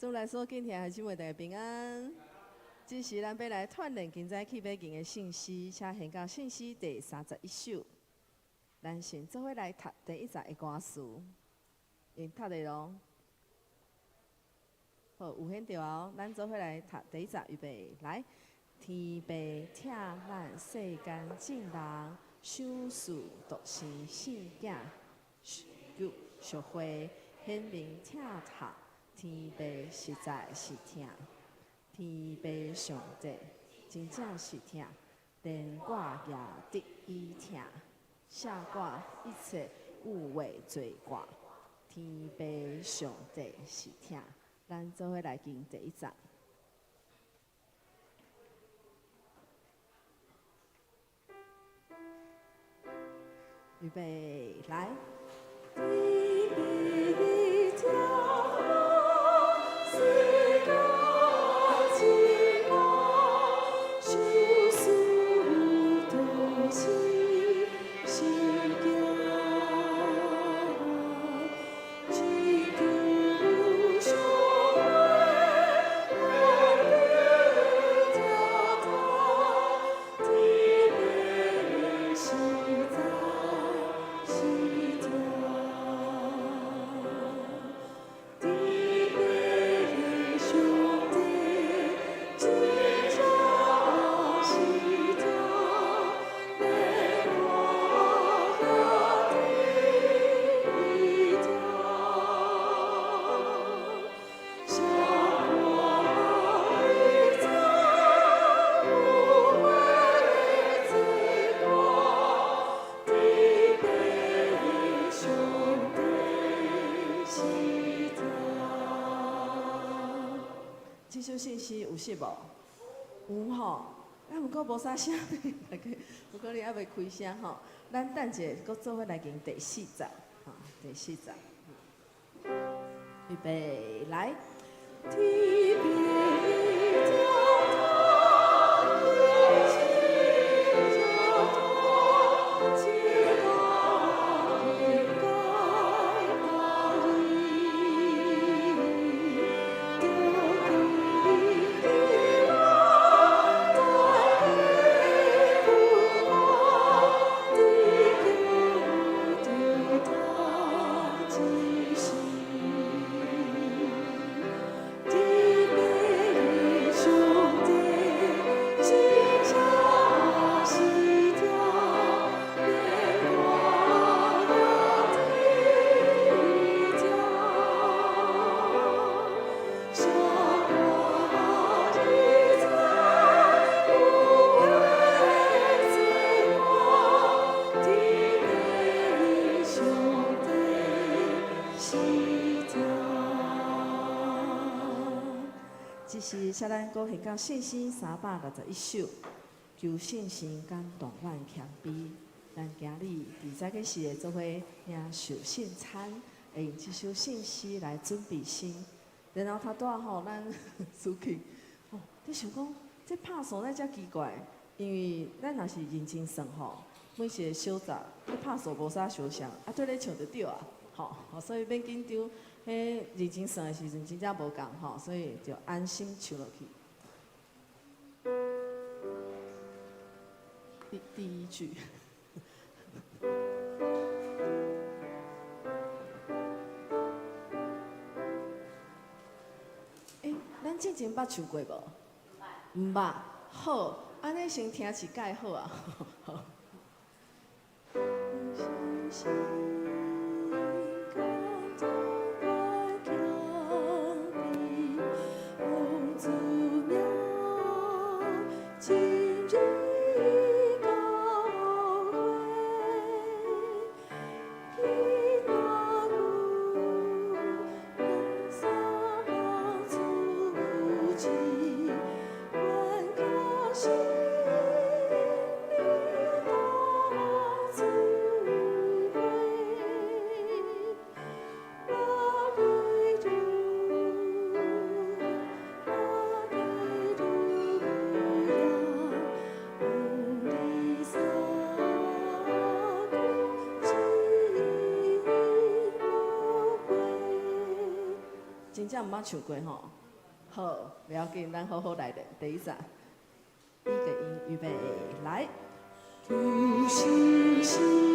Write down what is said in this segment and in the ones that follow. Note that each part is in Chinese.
祝来所敬听的姊妹大家平安。这时咱要来串联今早起要行的信息，请献到信息第31首。咱先做伙来读第1节的歌词，用读的咯。好，有显着哦。咱做伙来读第1节，预备来。天父疼咱世间众人，想事独生圣囝，俗会显明疼读。天父实在是疼，天父上帝真正是疼，连我也得伊疼，赦我一切污秽罪过。天父上帝是疼，咱做伙来敬第1节。预备，来。这首信息有熟无？有吼，不过无啥声，不过你还未开声吼。咱等者，搁做伙来行第4节，吼，第4节。预备，来。这是写咱歌献到信心361首，求信心感动阮谦卑。咱今日伫这个时做伙领受圣餐，会用这首信息来准备心。然后他带吼咱出去，你想讲这拍数那遮奇怪，因为咱若是认真算吼，每一个小节你拍数无啥相像，对咧唱就对啊，所以免紧张。迄认真算的时阵，真正无共吼，所以就安心唱落去。第1句。咱之前捌唱过无？毋捌。好，安尼先听一解好啊。好。正毋捌唱过吼。好，不要紧，咱好好来练第一站。一个音，预备，来。求星星。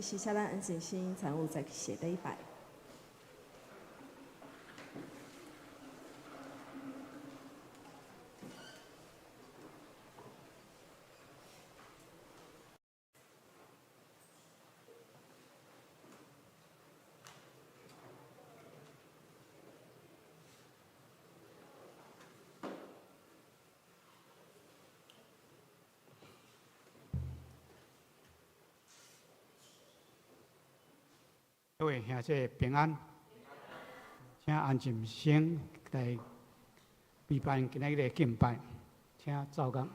是下咱恩静心产物再写的一百。各位兄姐平安，请安静心来备办今日的敬拜，请照讲。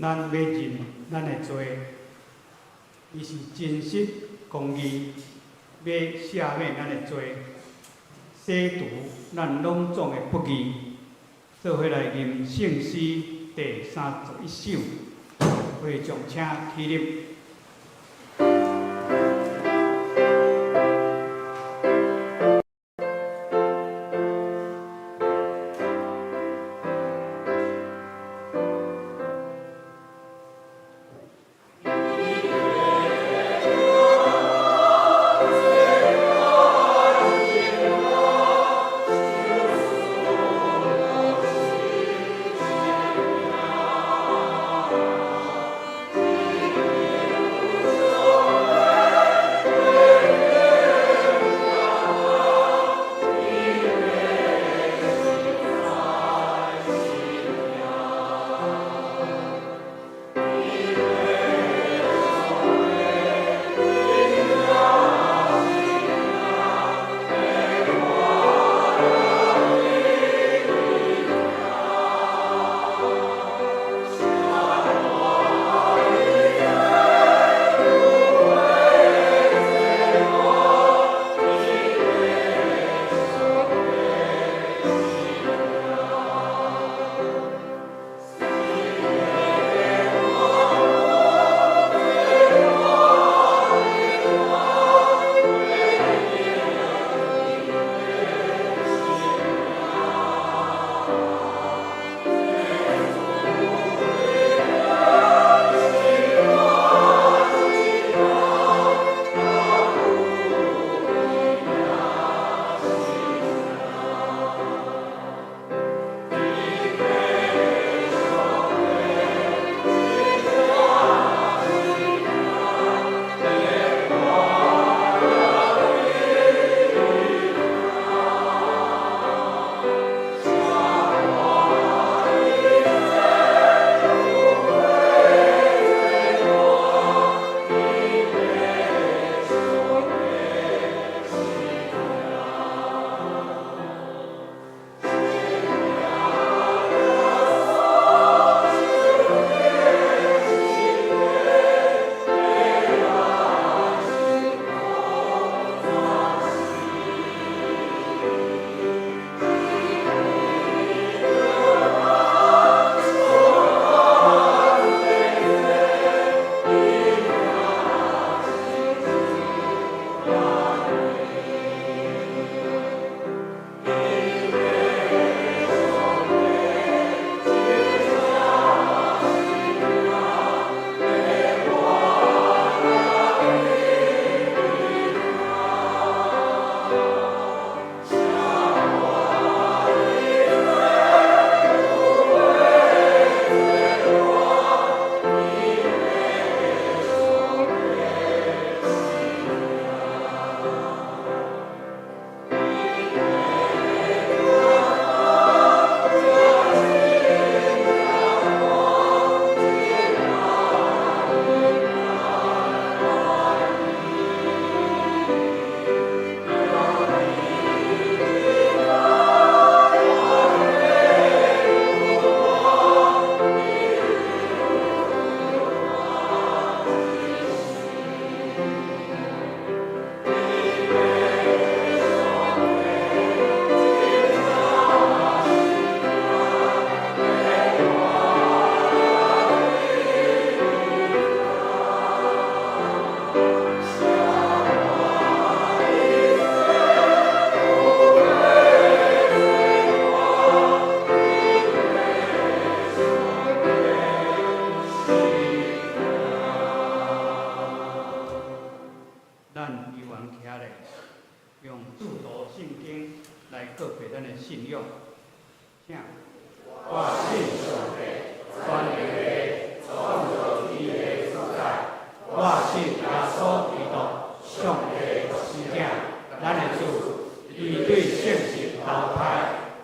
咱要认咱的罪，伊是真实公义，要赦免咱的罪，洗除咱拢总的不义，做伙来吟圣诗第31首，会众请起立。请。我信上帝，全能的创造天的主宰。我信耶稣基督，上帝独生者，咱的主，伊对圣神投胎，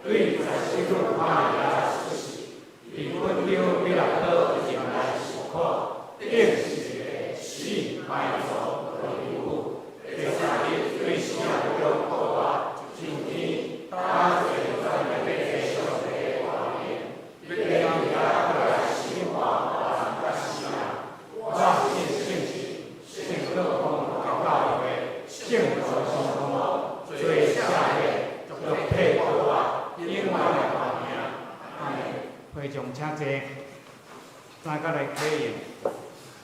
对在死里反来出世，伊分了比拉多前来受苦，定是个死埋葬和离苦，第三日对死人中复活，升天，打坐在那边的上帝的画面，必让伊过来生活还甲死人。我信圣神，圣各方的教会，圣徒相通，做下列，就配合我永远的画面。阿门。会众请坐，咱甲来启应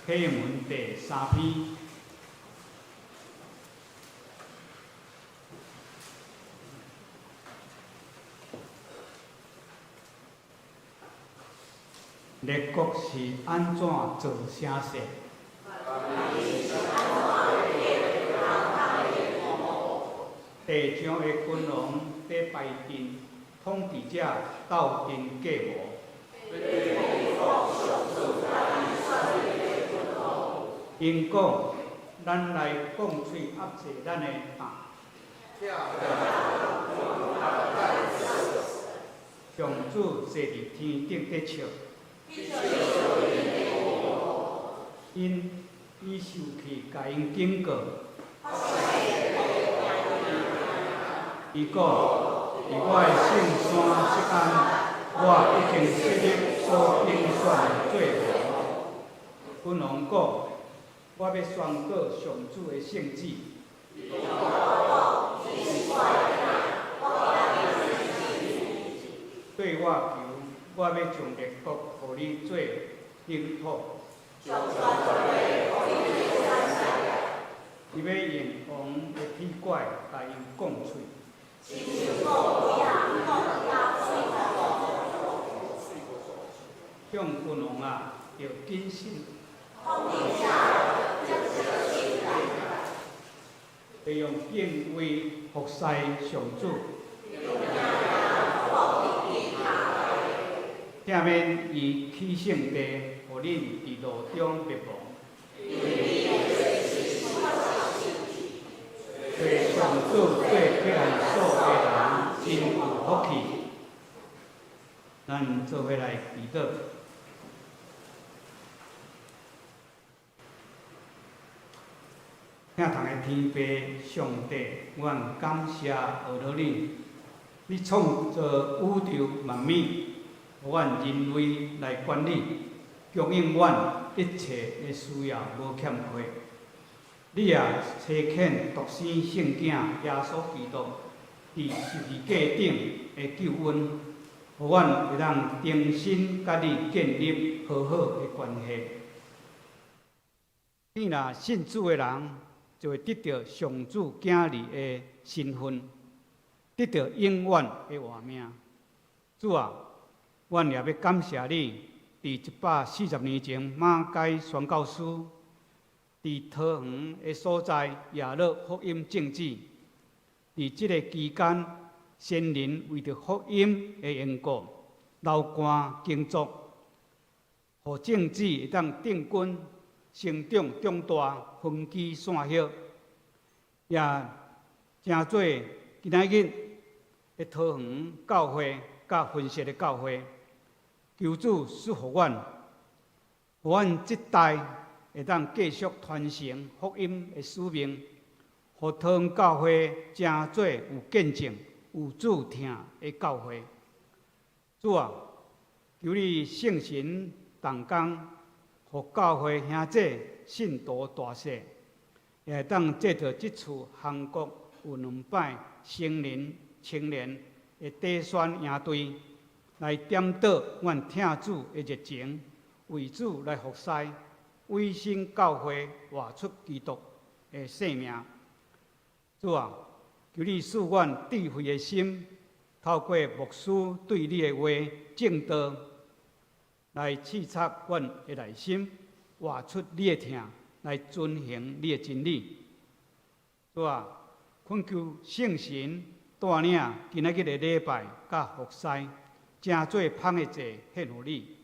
启应文第3篇。列国是安怎做声势？地上的君王在排阵，统治者斗阵计谋。因讲，咱来讲喙压制咱的胆。上主坐伫天顶在笑。因已受气，甲因警告。伊讲：伫我的圣山锡安，我已经设立所应选的做王。君王讲：我要宣告上主的圣旨。对我求，我要将列国互你做领土。伊要用王的铁拐，甲因讲喙。向君王啊，要谨慎。要用敬畏服侍上主。下面以起圣地，互恁伫路中灭亡。对上主对避难所的人真有福气。咱做伙来祈祷。疼痛的天父上帝，阮感谢何罗恁，你创造宇宙万物。阮人类来管理，供应阮一切的需要无欠缺。你也差遣独生圣囝耶稣基督伫十字架顶的救恩，互阮会当重新甲你建立好好的关系。你若信主的人，就会得到上主囝儿的身份，得到永远的活命。主啊！阮也要感谢你，伫140年前马偕宣教师伫桃园的所在亚乐福音政治，伫即个期间，先人为着福音的缘故，流汗耕作，互政治会当定根成长长大，分枝散叶，也诚做今仔日的桃园教会甲分析的教会。求主赐予阮，互阮这代会当继续传承福音的使命，互桃园教会成做有见证、有主听的教会。主啊，求你圣神同工，互教会兄弟信徒大细，也会当借着这次韩国有2摆成人、青年的底选营队。来点导阮听主的热情，为主来服侍，委身教会，活出基督的生命。主啊，求你赐阮智慧的心，透过牧师对你的话正道，来刺插阮的内心，活出你的听，来遵行你的真理。主啊，恳求圣神带领今仔日的礼拜甲服侍。正做芳的祭献予你，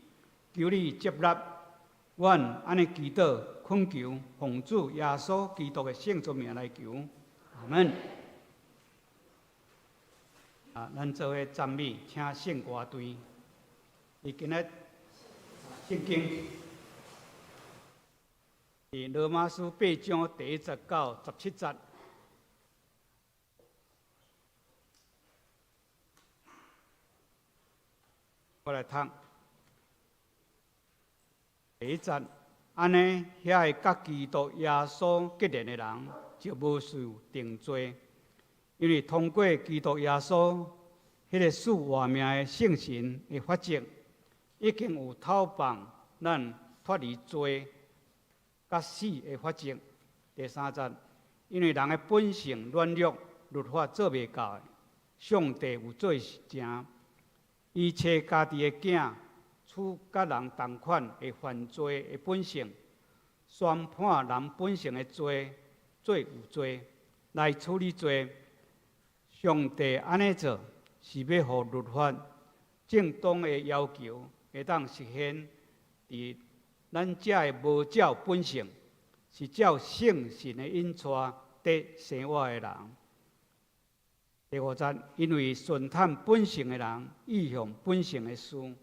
求你接纳。阮安尼祈祷，恳求奉主耶稣基督的圣尊名来求，阿门。咱做伙赞美，请圣歌队。伊今日圣经伫罗马书8章第1节到17节。我来读。第1节，安尼遐个甲基督耶稣结连的人，就无受定罪，因为通过基督耶稣，迄个使活命的圣神的法则，已经有透放咱脱离罪、甲死的法则。第3节，因为人的本性软弱，律法做袂到的，上帝有做成，伊找家己的囝。处甲人同款的犯罪的本性，宣判人本性的罪做有罪，来处理罪。上帝安尼做，是要互律法正当的要求会当实现伫咱遮的无照本性，是照圣神的引带得生活的人。第5节，因为顺探本性的人，意向本性的事。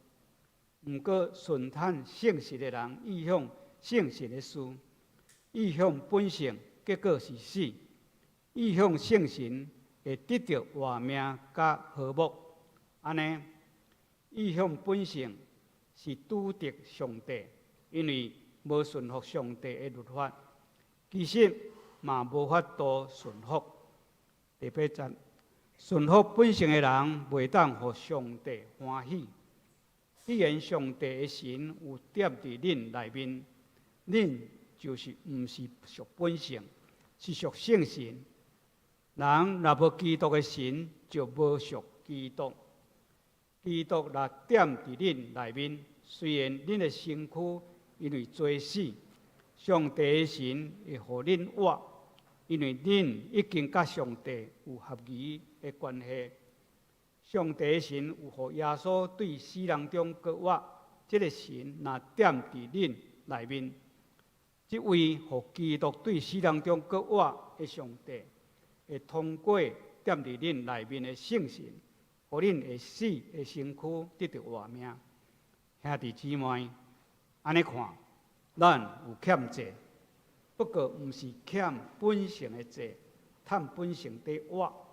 毋过顺探圣神的人，意向圣神的事，意向本性，结果是死；意向圣神，会得到活命甲和睦。安尼，意向本性是拄着上帝，因为无顺服上帝的律法，其实嘛无法度顺服。第8节，顺服本性的人，袂当互上帝欢喜。既然上帝的神有踮伫恁内面，恁就是毋是属本性，是属圣神。人若无基督的神，就无属基督。基督若踮伫恁内面，虽然恁的身躯因为罪死，上帝的神会互恁活，因为恁已经甲上帝有合宜的关系。上帝的神有互耶稣对死人中搁活，这个神若踮伫恁内面，这位互基督对死人中搁活的上帝，会通过踮伫恁内面的圣神，互恁会死的身躯得到活命。兄弟姊妹，安尼看，咱有欠债，不过毋是欠本性的债，趁本性伫活。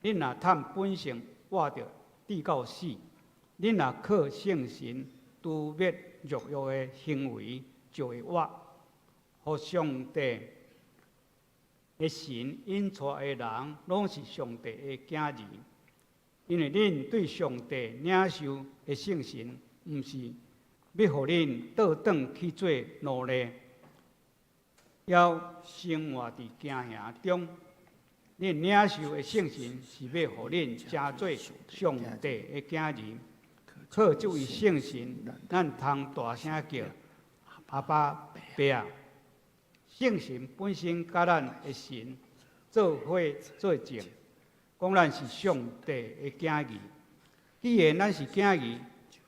恁若趁本性活着直到死，恁若靠圣神除灭肉欲的行为，就会活。互上帝的神引带的人，拢是上帝的囝儿，因为恁对上帝领受的圣神，毋是要互恁倒转去做奴隶，要生活伫惊吓中。恁领受的圣神是要互恁成做上帝的囝儿，靠这位圣神，咱通大声叫阿爸爸啊！圣神本身甲咱的神做伙做证，讲咱是上帝的囝儿。既然咱是囝儿，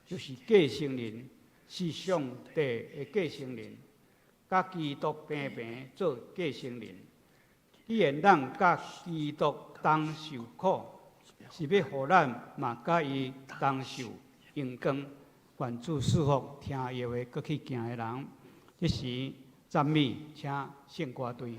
就是继承人，是上帝的继承人，甲基督平平做继承人。既然咱甲基督同受苦，是要互咱嘛甲伊同受荣光。愿主赐福听耶话搁去行的人。这时赞美，请圣歌队。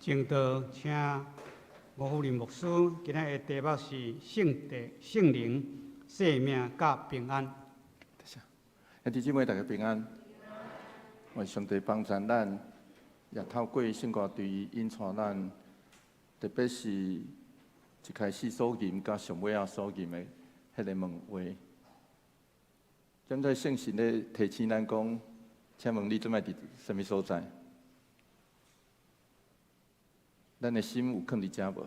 正道，请吴福林牧师今日的题目是圣灵、生命甲平安。弟兄姊妹，大家平安。愿上帝帮助咱，也透过圣歌对引带咱，特别是一开始所念甲上尾所念的迄个问话。现在圣神咧提醒咱讲，请问你准备伫什么所在？咱的心有放伫遮无？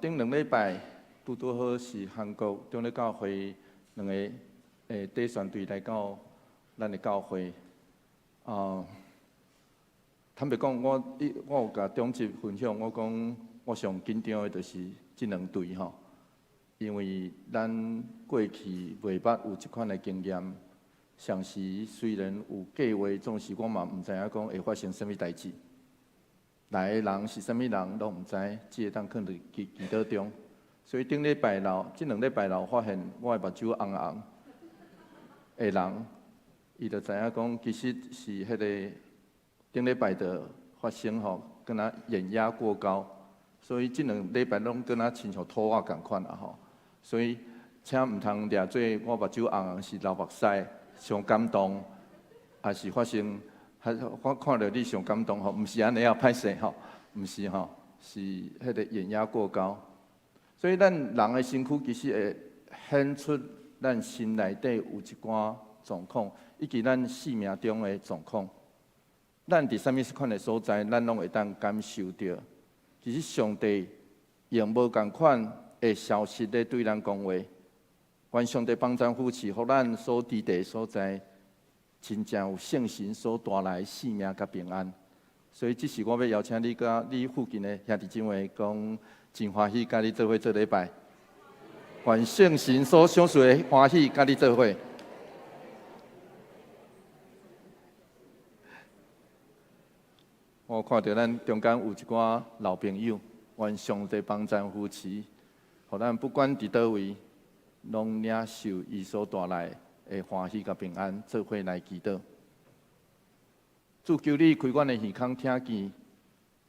顶2礼拜拄好是韩国中咧教会2个底宣队来到咱的教会。坦白讲，我有甲中职分享，我讲我上紧张的就是这2队吼，因为咱过去袂捌有即款的经验。上时虽然有计划，总是我嘛毋知影讲会发生什么代志。来的人是啥物人，拢毋知，只会当囥伫祈祷中。所以顶礼拜六，这2礼拜六发现我的目睭红红的人，伊就知影讲，其实是迄个顶礼拜的发生吼，敢若眼压过高，所以这2礼拜拢敢若亲像土瓦共款啊吼。所以请毋通掠做我目睭红红是流目屎，上感动，也是发生。我看到你上感动吼，毋是安尼啊，歹势吼，毋是吼，是迄个眼压过高。所以咱人的身躯其实会显出咱心内底有一寡状况，以及咱生命中的状况。咱伫啥物款的所在，咱拢会当感受到。其实上帝用无共款的消息咧对咱讲话，愿上帝帮咱扶持，互咱所伫地所在。真正有圣神所带来生命甲平安，所以这是我要邀请你甲你附近的兄弟姊妹讲，真欢喜甲你做伙做礼拜。愿圣神所赏赐的欢喜甲你做伙。我看到咱中间有一寡老朋友，愿上帝帮咱扶持，互咱不管伫倒位，拢领受伊所带来的欢喜甲平安，做伙来祈祷。主求你开阮的耳孔听见，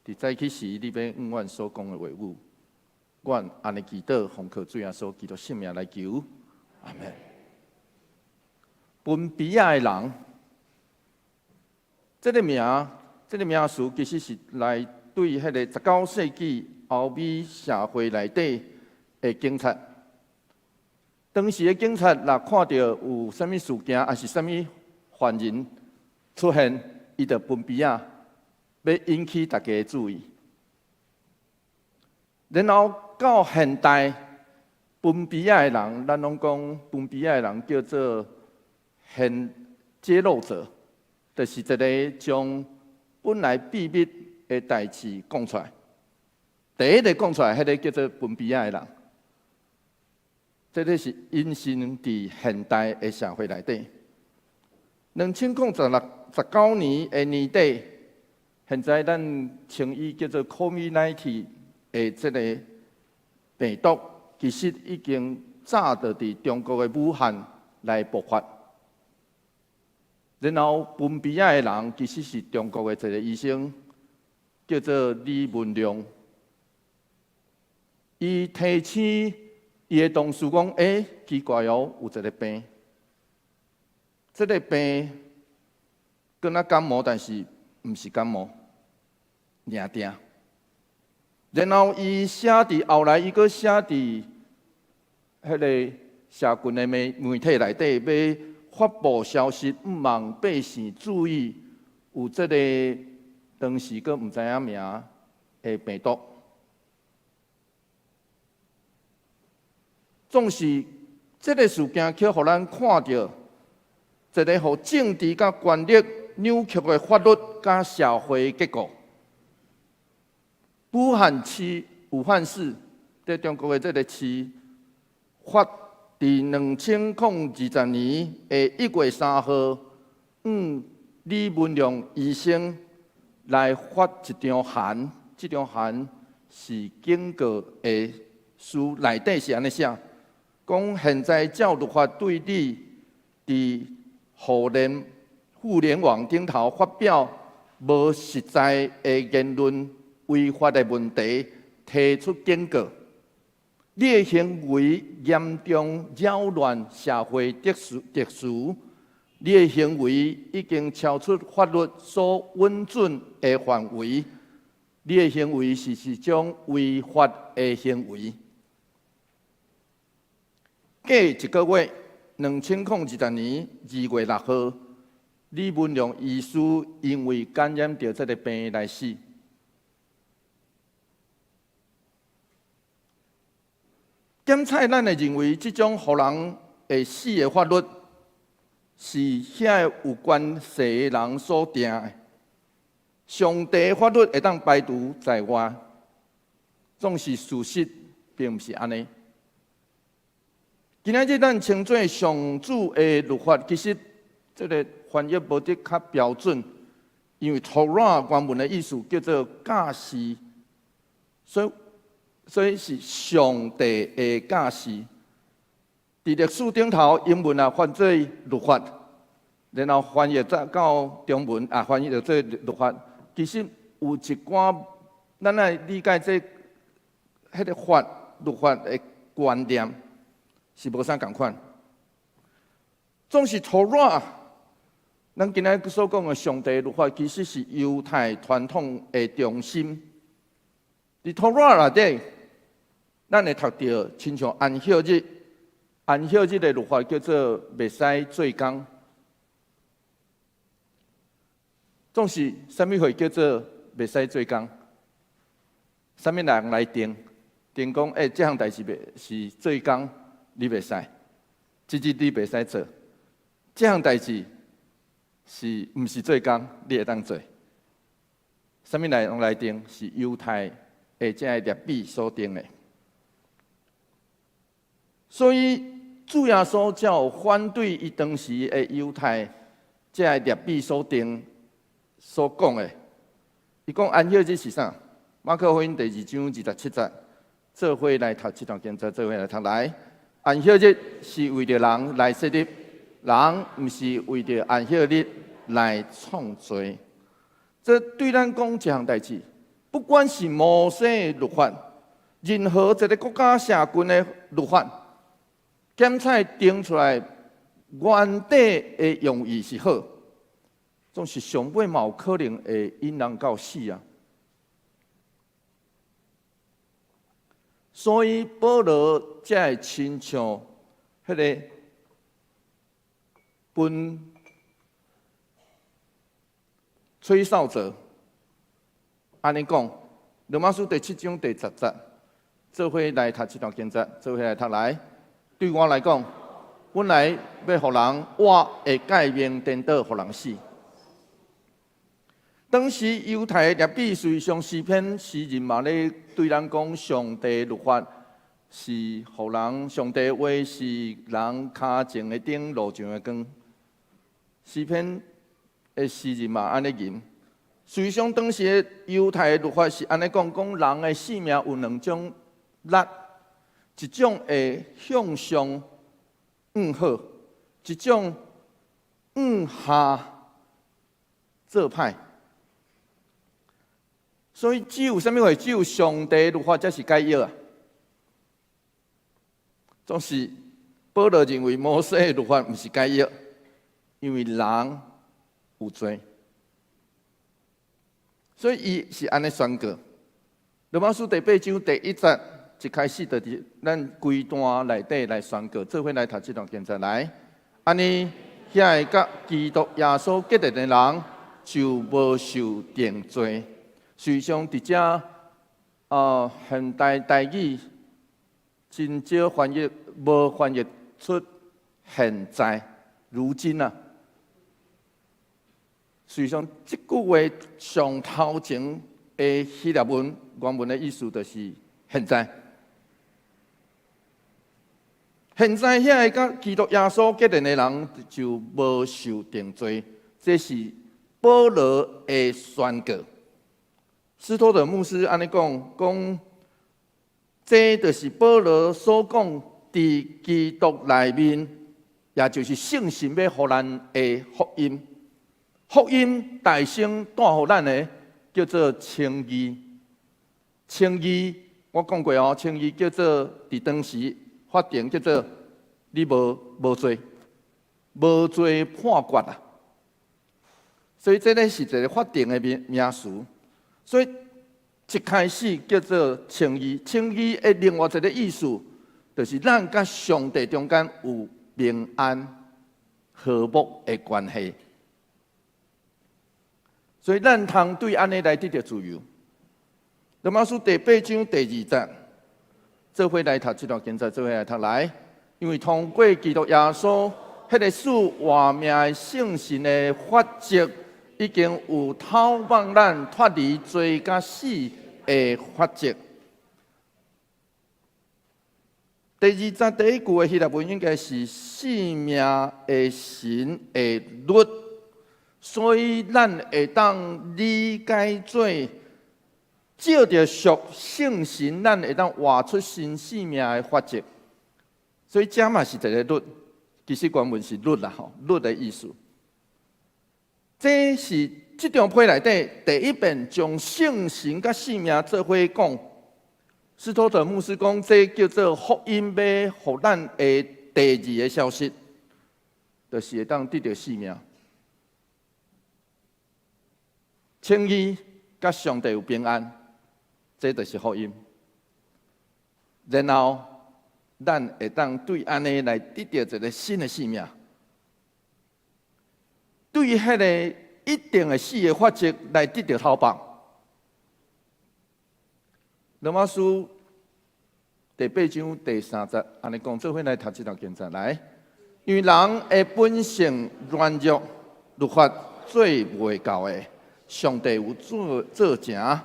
伫早起时你要阮所讲的话语。阮安尼祈祷，奉靠主耶稣基督圣名来求，阿门。分比亚的人，这个名词其实是来对迄个19世纪欧美社会内底的警察。当时的警察若看到有啥物事件，还是啥物犯人出现，伊就分比啊，要引起大家的注意。然后到现代，分比啊的人，咱拢讲分比啊的人叫做揭露者，就是一个将本来秘密的代志讲出来。第一个讲出来，迄个叫做分比啊的人。这个是隐身伫现代的社会内底。2019年的年底，现在咱称伊叫做 COVID-19 的这个病毒，其实已经早就伫中国的武汉来爆发。然后分比亚的人其实是中国的一个医生，叫做李文亮，伊提醒伊的同事讲：奇怪哦，有一个病，这个病跟咱感冒，但是毋是感冒，定定。然后伊写伫后来，伊阁写伫迄个社群的媒体内底，要发布消息，毋望百姓注意有这个当时阁毋知影名的病毒。总是这个事件，去互咱看到一个互政治甲权力扭曲的法律甲社会结果。武汉市在中国的这个市发伫2020年的1月3号，李文亮医生来发一张函，这张函是警告的书内底是安尼写。讲现在照律法对你伫互联网顶头发表无实在的言论、违法的问题提出警告。你的行为严重扰乱社会秩序，你的行为已经超出法律所允准的范围，你的行为是一种违法的行为。过一个月，2020年2月6号，李文亮医师因为感染到这个病来死。检察咱会认为，这种互人会死的法律，是遐有关系的人所定的。上帝的法律会当排除在外，总是事实，并不是安尼。今仔日咱称作上主的律法，其实这个翻译无得较标准，因为 Torah 原文的意思叫做教示，所以是上帝的教示。伫历史顶头，英文翻做律法，然后翻译到中文翻译到做律法。其实有一寡咱来理解迄个律法的观念是无啥共款。总是 Torah， 咱今仔所讲的上帝律法，其实是犹太传统的中心。伫 Torah 内底，咱会读到亲像安息日，安息日的律法叫做袂使做工。总是啥物会叫做袂使做工？啥物人来定讲？这项代志是做工，你袂使，这日你袂使做。这项代志是毋是做工，你会当做？啥物人来定？是犹太的这律比所定的。所以主耶稣才有反对伊当时的犹太这律比所定。所讲的，伊讲安息日是啥？马可福音第2章27节，做伙来读这段经节，做伙来读来。安息日是为着人来设立，人毋是为着安息日来创罪。这对咱讲一项代志，不管是摩西的律法，任何一个国家社群的律法，检察定出来原底的用意是好。总是上尾嘛有可能会引人到死啊！所以保罗才会亲像迄个分吹哨者安尼讲，罗马书第7章第10节，做伙来读这段经节，做伙来读来。对我来讲，本来要互人活会改命颠倒，互人死。当时犹太的律比随上诗篇诗人嘛咧对咱讲，上帝律法是互人，上帝话是人骹前的灯，路上的光。诗篇的诗人嘛安尼吟，随上当时的犹太的律法是安尼讲，人的性命有2种力，一种会向上好，一种向下做歹。所以只有啥物话？只有上帝律法才是解药啊！总是保罗认为摩西的律法毋是解药，因为人有罪，所以伊是安尼宣告。罗马书第8章第1节一开始，就伫咱规段内底来宣告，做伙来读这段经节来。安尼，遐个甲基督耶稣结连的人，就无受定罪。实际上，伫遮现代台语真少翻译，无翻译出现在、如今啊。实际上，这句话上头前的希腊文原文的意思就是现在。现在遐个甲基督耶稣结连的人就无受定罪，这是保罗的宣告。斯托德牧师安尼讲，这就是保罗所讲，伫基督内面，也就是圣神要互咱的福音，福音大声带互咱的叫做称义。称义我讲过哦，称义叫做伫当时法定叫做你无罪，无罪判决啊。所以这个是一个法定的名词。所以一开始叫做称义，称义的另外一个意思，就是咱甲上帝中间有平安和睦的关系。所以咱通对安尼来得到自由。罗马书第8章第2节，做伙来读这段经节，做伙来读来。因为通过基督耶稣，迄个使活命的圣神的法则，已经有透放咱脱离罪甲死的法则。第2节第一句的希腊文应该是生命的神的律，所以咱会当理解做，照着属圣神，咱会当活出新生命的法则。所以这嘛是一个律，其实原文是律啦吼，律的意思。这是这张批内底第一遍将圣神甲生命做伙讲。斯托特牧师讲，这叫做福音要互咱的第2个消息，就是会当得到生命。称义甲上帝有平安，这就是福音。然后咱会当对安尼来得到一个新的生命，对迄个一定的死的法则来得到透放。罗马书第8章第3节，安尼讲，做伙来读这条经节来。因为人的本性软弱，律法做袂到的。上帝有做成，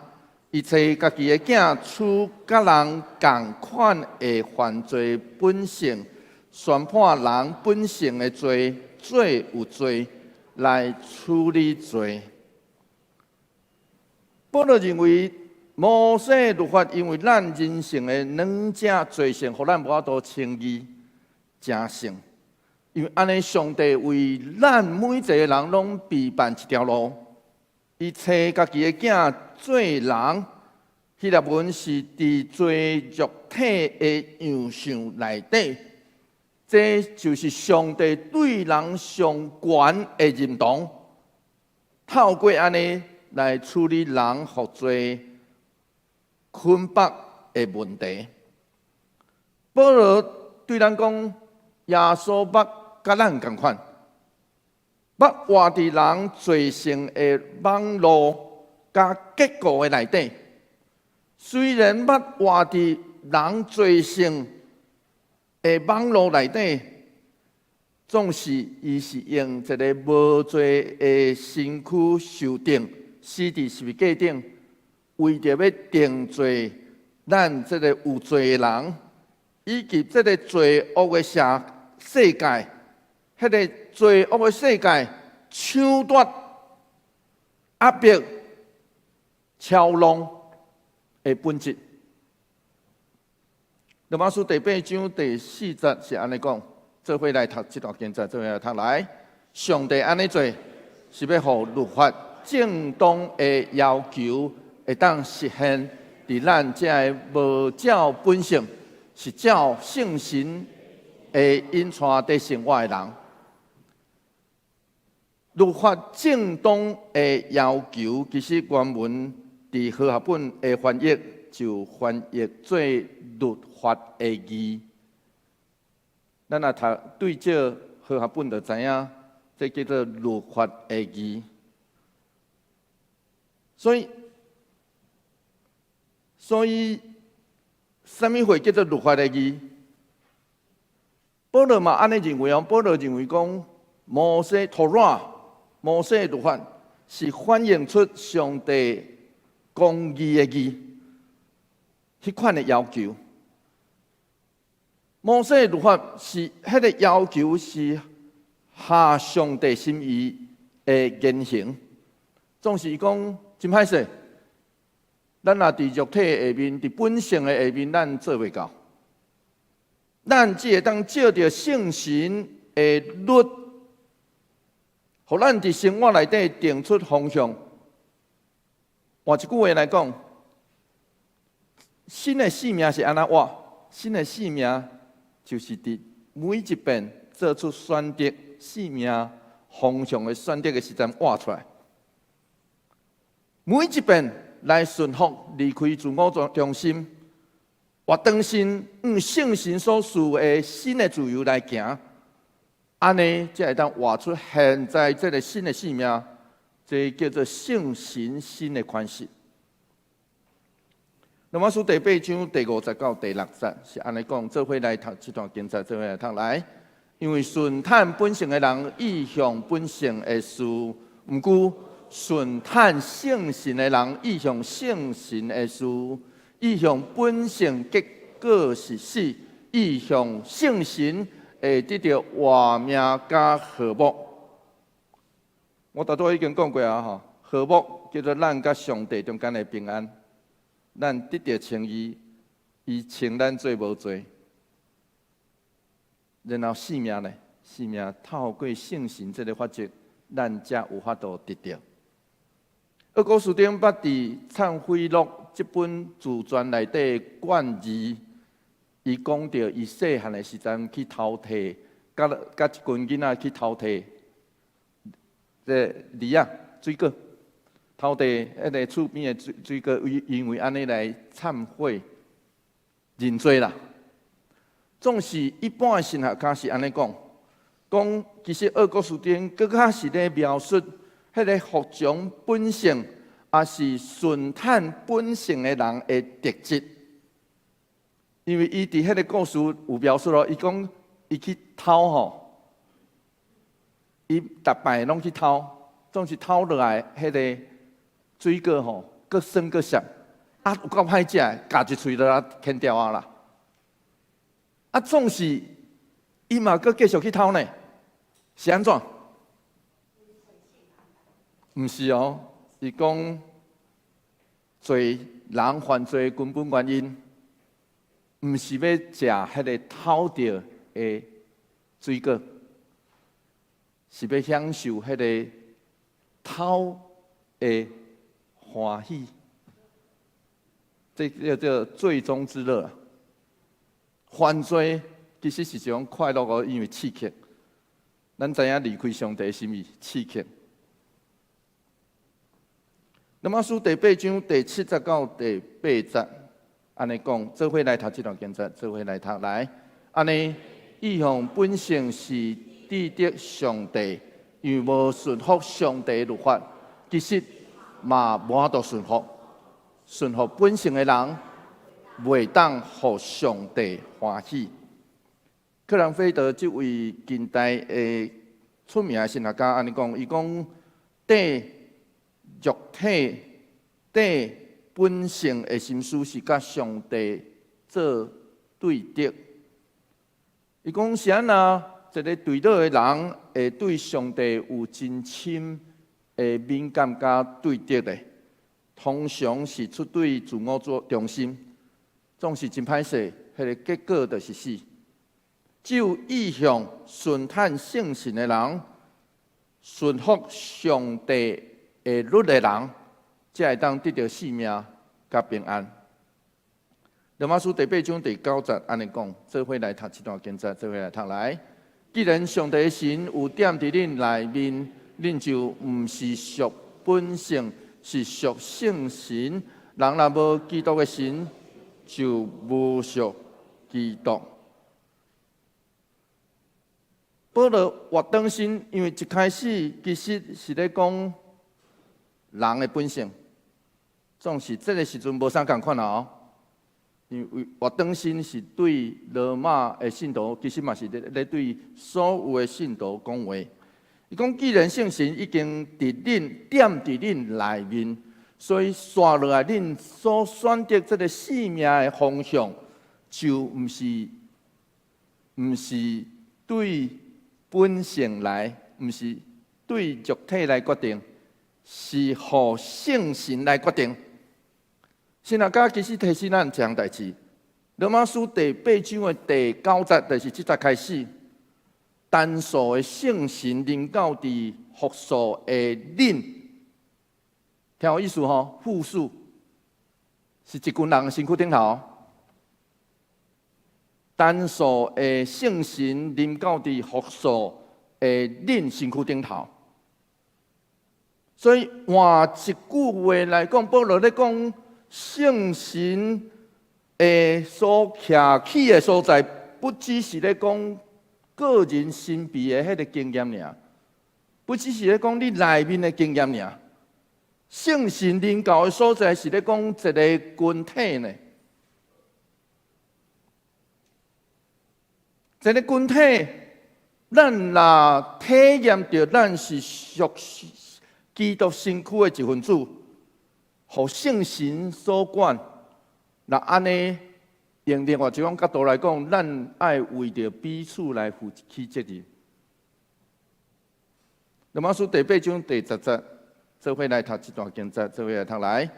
伊找家己的囝处甲人共款的犯罪本性，宣判人本性的罪做有罪，来处理罪。保罗认为，摩西律法因为咱人性的软者罪性，互咱无法度称义成圣。因为安尼，上帝为咱每一个人拢备办一条路，伊找家己的囝做人。希腊文是伫罪肉体的样相内底，这就是上帝对人上悬的认同。透过安尼来处理人犯罪捆绑的问题。保罗对咱讲，耶稣捌甲咱同款，捌活伫人罪性的网络甲结果的内底。虽然捌活伫人罪性的网络内底，总是伊是用一个无罪的身躯受定，死伫十字架顶，为着要定罪咱这个有罪的人，以及这个罪恶的世界，迄个罪恶的世界抢夺、压迫、操弄的本质。罗马书第8章第4节是安尼讲，做伙来读这段经节，做伙来读来。上帝安尼做，是要互律法正当的要求会当实现伫咱这个无照本性，是照圣神的引带伫生活的人。律法正当的要求，其实原文伫和合本的翻译就翻译做律法的义。咱若读对照和合本就知影，这叫做律法的义。所以，什么会叫做律法的义？保罗嘛安尼认为哦，保罗认为讲，摩西律法是反映出上帝公义的义，迄款的要求。摩西律法是迄个要求是合上帝心意的言行，总是讲真歹势。咱若伫肉体的下面，伫本性的下面，咱做袂到。咱只会当照着圣神的律互咱伫生活内底定出方向。换一句话来讲，新的生命是安怎活？新的生命就是伫每一遍做出选择、生命方向的选择的时阵活出来。每一遍来顺服、离开自我中心，活当心圣神所赐的新的自由来行，安尼才会当活出现在这个新的生命。这叫做圣神新的款式。罗马书第8章第50到第60节是安尼讲，做伙来读这段经节，做伙来读来。因为顺坦本性的人意向本性的事，毋过顺坦圣神的人意向圣神的事，意向本性结果是死，意向圣神会得到活命甲和睦。我大多已经讲过啊，吼，和睦叫做咱甲上帝中间的平安，咱得到称伊，伊称咱做无罪。然后生命呢？生命透过圣神这个法则，咱才有法度得到。俄国书中捌伫《忏悔录》这本自传内底卷二，伊讲到伊细汉的时阵去偷摕，甲一群囡仔去偷摕。这梨啊，水果，偷摕迄个厝边的水果，因为安尼来忏悔、认罪啦。总是一般的神学家是安尼讲，讲其实俄国书中更较是咧描述迄个服从本性，也是顺坦本性的人的特质。因为伊伫迄个故事有描述咯，伊讲伊去偷吼。伊逐摆拢去偷，总是偷落来迄个水果吼，搁酸搁涩，啊有够歹食，夹一喙就啃掉啊啦！啊总是伊嘛搁继续去偷呢，是安怎？毋是哦，伊讲罪人犯罪根本原因，毋是要食迄个偷着的水果。是要享受迄个偷的欢喜，这叫做最终之乐。犯罪其实是一种快乐哦，因为刺激。咱知影离开上帝是物刺激。那么书第8章第70到第8节，安尼讲，做伙来读这段经节，做伙来读来。安尼意向本性是。抵得上帝，因为无顺服上帝律法，其实嘛无法度顺服。顺服本性的人，袂当互上帝欢喜。克兰菲德这位近代的出名的神学家安尼讲，伊讲对肉体、对本性的心思是甲上帝做对敌。伊讲是安那？一个对倒的人会对上帝有真深的敏感甲对敌的，通常是出对自我中心，总是真歹势。迄个结果就是死。只有意向顺坦圣神的人，顺服上帝的律的人，才会当得到性命甲平安。罗马书第8章第9节安尼讲，做伙来读这段经节，做伙来读来。既然上帝的神有点伫恁内面，恁就毋是属本性，是属圣神。人若无基督的神，就无属基督。保罗活当心，因为一开始其实是咧讲人的本性，总是这个时阵无啥共款哦。因为活当心是对罗马的信徒，其实嘛是咧对所有的信徒讲话。伊讲，既然圣神已经伫恁点伫恁内面，所以刷落来恁所选择这个生命的方向，就毋是对本性来，毋是对肉体来决定，是互圣神来决定。神学家其实提醒咱一项代志，罗马书第8章的第9节，就是这节开始，单数的圣神临到伫复数的恁，听有意思吼？复数是一群人身躯顶头，单数的圣神临到伫复数的恁身躯顶头。所以换一句话来讲，保罗咧讲圣神的所徛起的所在，不只是咧讲个人身边的迄个经验尔，不只是咧讲你内面的经验尔。圣神临到的所在是咧讲一个群体呢，一个群体，咱若体验到咱是属基督身躯的一份子，互圣神所管。那安尼，用另外一种角度来讲，咱爱为着彼此来负起责任。罗马书第8章第10节，做伙来读这段经节，做伙来读来。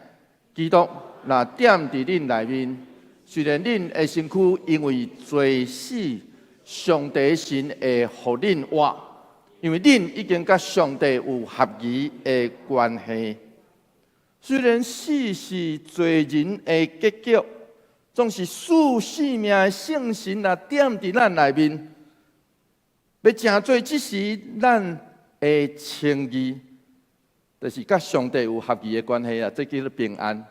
基督若踮伫恁内面，虽然恁的身躯因为罪死，上帝神会互恁活。因为恁已经甲上帝有合宜的关系，虽然死是罪人的结局，总是赐生命的圣神若踮伫咱内面，要真做只是咱的称义，就是甲上帝有合宜的关系啊，这叫做平安。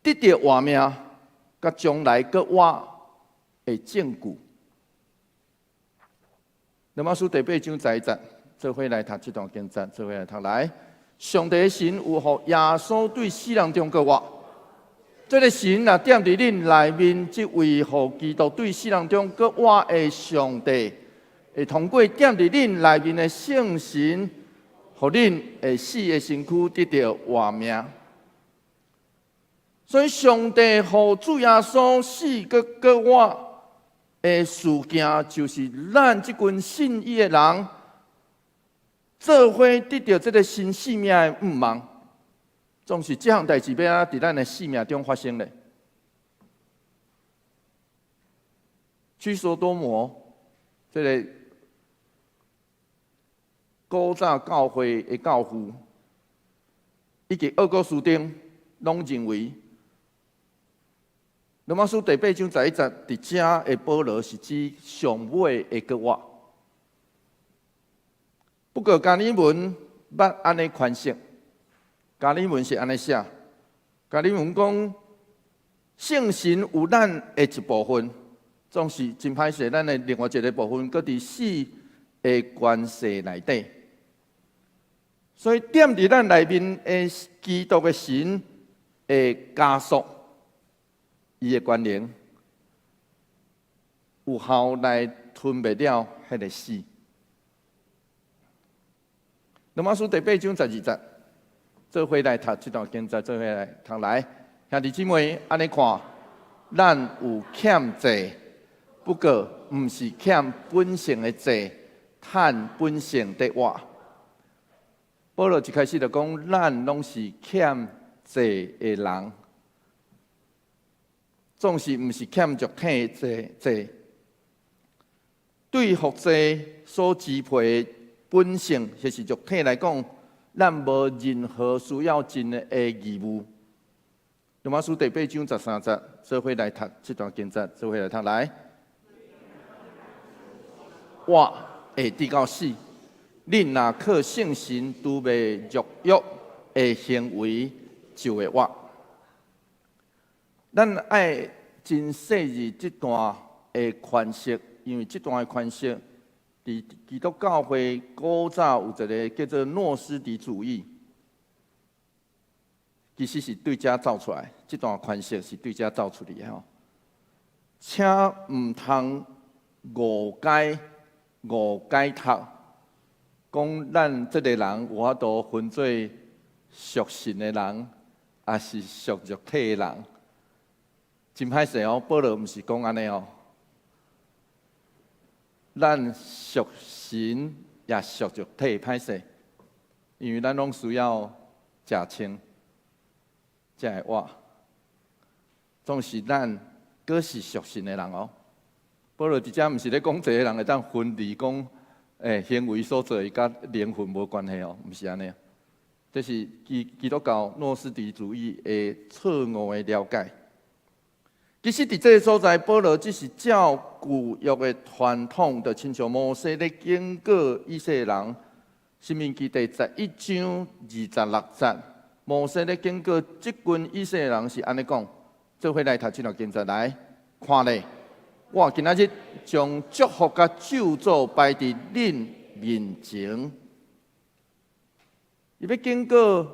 得到活命，甲将来搁活的证据。罗马书第8章11节，做伙来读这段经节，做伙来读来。上帝的神有互耶稣对死人中搁活，这个神若踮伫恁内面，即位互基督对死人中搁活的上帝，会通过踮伫恁内面的圣神，互恁会死的身躯得到活命。所以，上帝互主耶稣死搁活的事件，就是咱这群信伊的人，做伙得到这个新生命的盼望，总是这项代志要伫咱的生命中发生的。居所多摩，这个古早教会的教父，以及俄国书丁，拢认为。罗马书第8章11节，伫遮的保罗是指上尾的搁活。不过加尔文捌安尼诠释，加尔文是安尼写，加尔文讲圣神有咱的一部分，总是真歹势，咱的另外一个部分，搁伫死的关系内底。所以踮伫咱内面的基督的神的加速。伊的关联有效来吞灭了迄个死。罗马书第8章12节，做伙来读这段经节，做伙来读来。兄弟姊妹，安尼看，咱有欠债，不过毋是欠本性的债，趁本性的活。保罗一开始就讲，咱拢是欠债的人。总是毋是欠肉体的债，对复制所支配的本性，或是肉体来讲，咱无任何需要尽的义务。罗马书第8章13节，做伙来读这段经节，做伙来读来。活会直到死，恁若靠圣神拄袂肉欲的行为，就会活。咱爱真细致这段的诠释，因为这段的诠释，伫基督教会古早有一个叫做诺斯底主义，其实是对遮造出来。这段诠释是对遮造出来的吼，请毋通误解读，讲咱这个人有法度分做属神的人，也是属肉体的人。真歹势哦，保罗毋是讲安尼哦，咱属神也属肉体，歹势，因为咱拢需要食清，才会活。总是咱阁是属神的人哦，保罗伫遮毋是咧讲一个人会当分离讲，行为所做的甲灵魂无关系哦，毋是安尼。这是基督教诺斯底主义的错误的了解。其实伫这个所在，保罗只是照旧约的传统，就亲像摩西咧警告以色列人，申命记第11章26节，摩西咧警告即群以色列人是安尼讲：做伙来读这段经节来看咧。我今仔日将祝福甲咒诅摆伫恁面前。伊要警告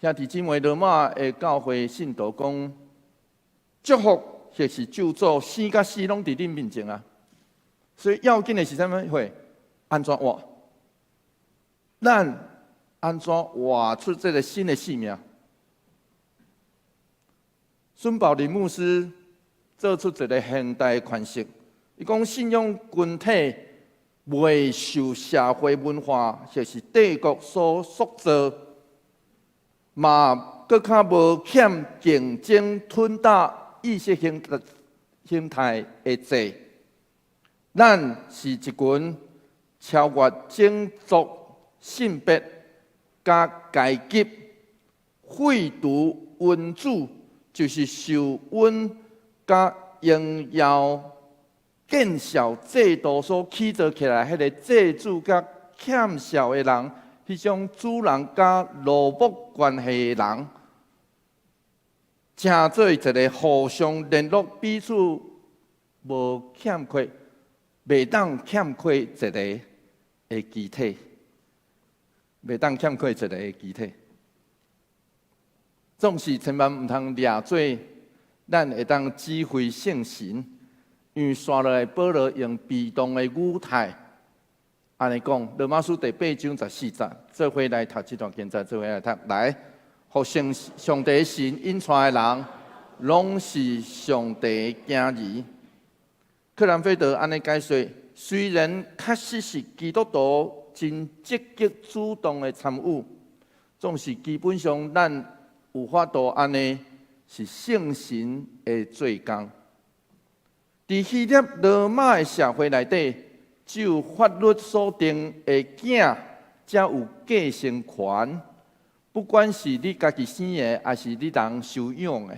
兄弟姊妹罗马的教会信徒讲，祝福或是咒诅，生甲死拢伫恁面前啊！所以要紧的是啥物会安怎活？咱安怎活出这个新的生命？孙宝林牧师做出一个现代的诠释，伊讲信仰群体未受社会文化或是帝国所塑造，嘛搁较无欠竞争吞大意识形态的罪。咱是一群超越种族、性别、甲阶级、废除君主，就是受阮甲荣耀建效制度所起造起来，迄个制度甲欠效的人，迄种主人甲奴仆关系的人，成做一个互相联络、彼此无欠缺、袂当欠缺一个的集体，袂当欠缺一个的集体。总是千万毋通掠做，咱会当指挥圣神。因为刷落来，保罗用被动的语态，安尼讲，罗马书第8章14节，做伙来读这段经节，做伙来读来，互上帝神引出的人，拢是上帝的囝儿。克兰菲德安尼解说，虽然确实是基督徒真积极主动的参与，总是基本上咱有法度安尼是圣神的做工。伫希腊罗马的社会内底，只有法律所定的囝才有继承权，不管是你家己生的，还是你人收养的。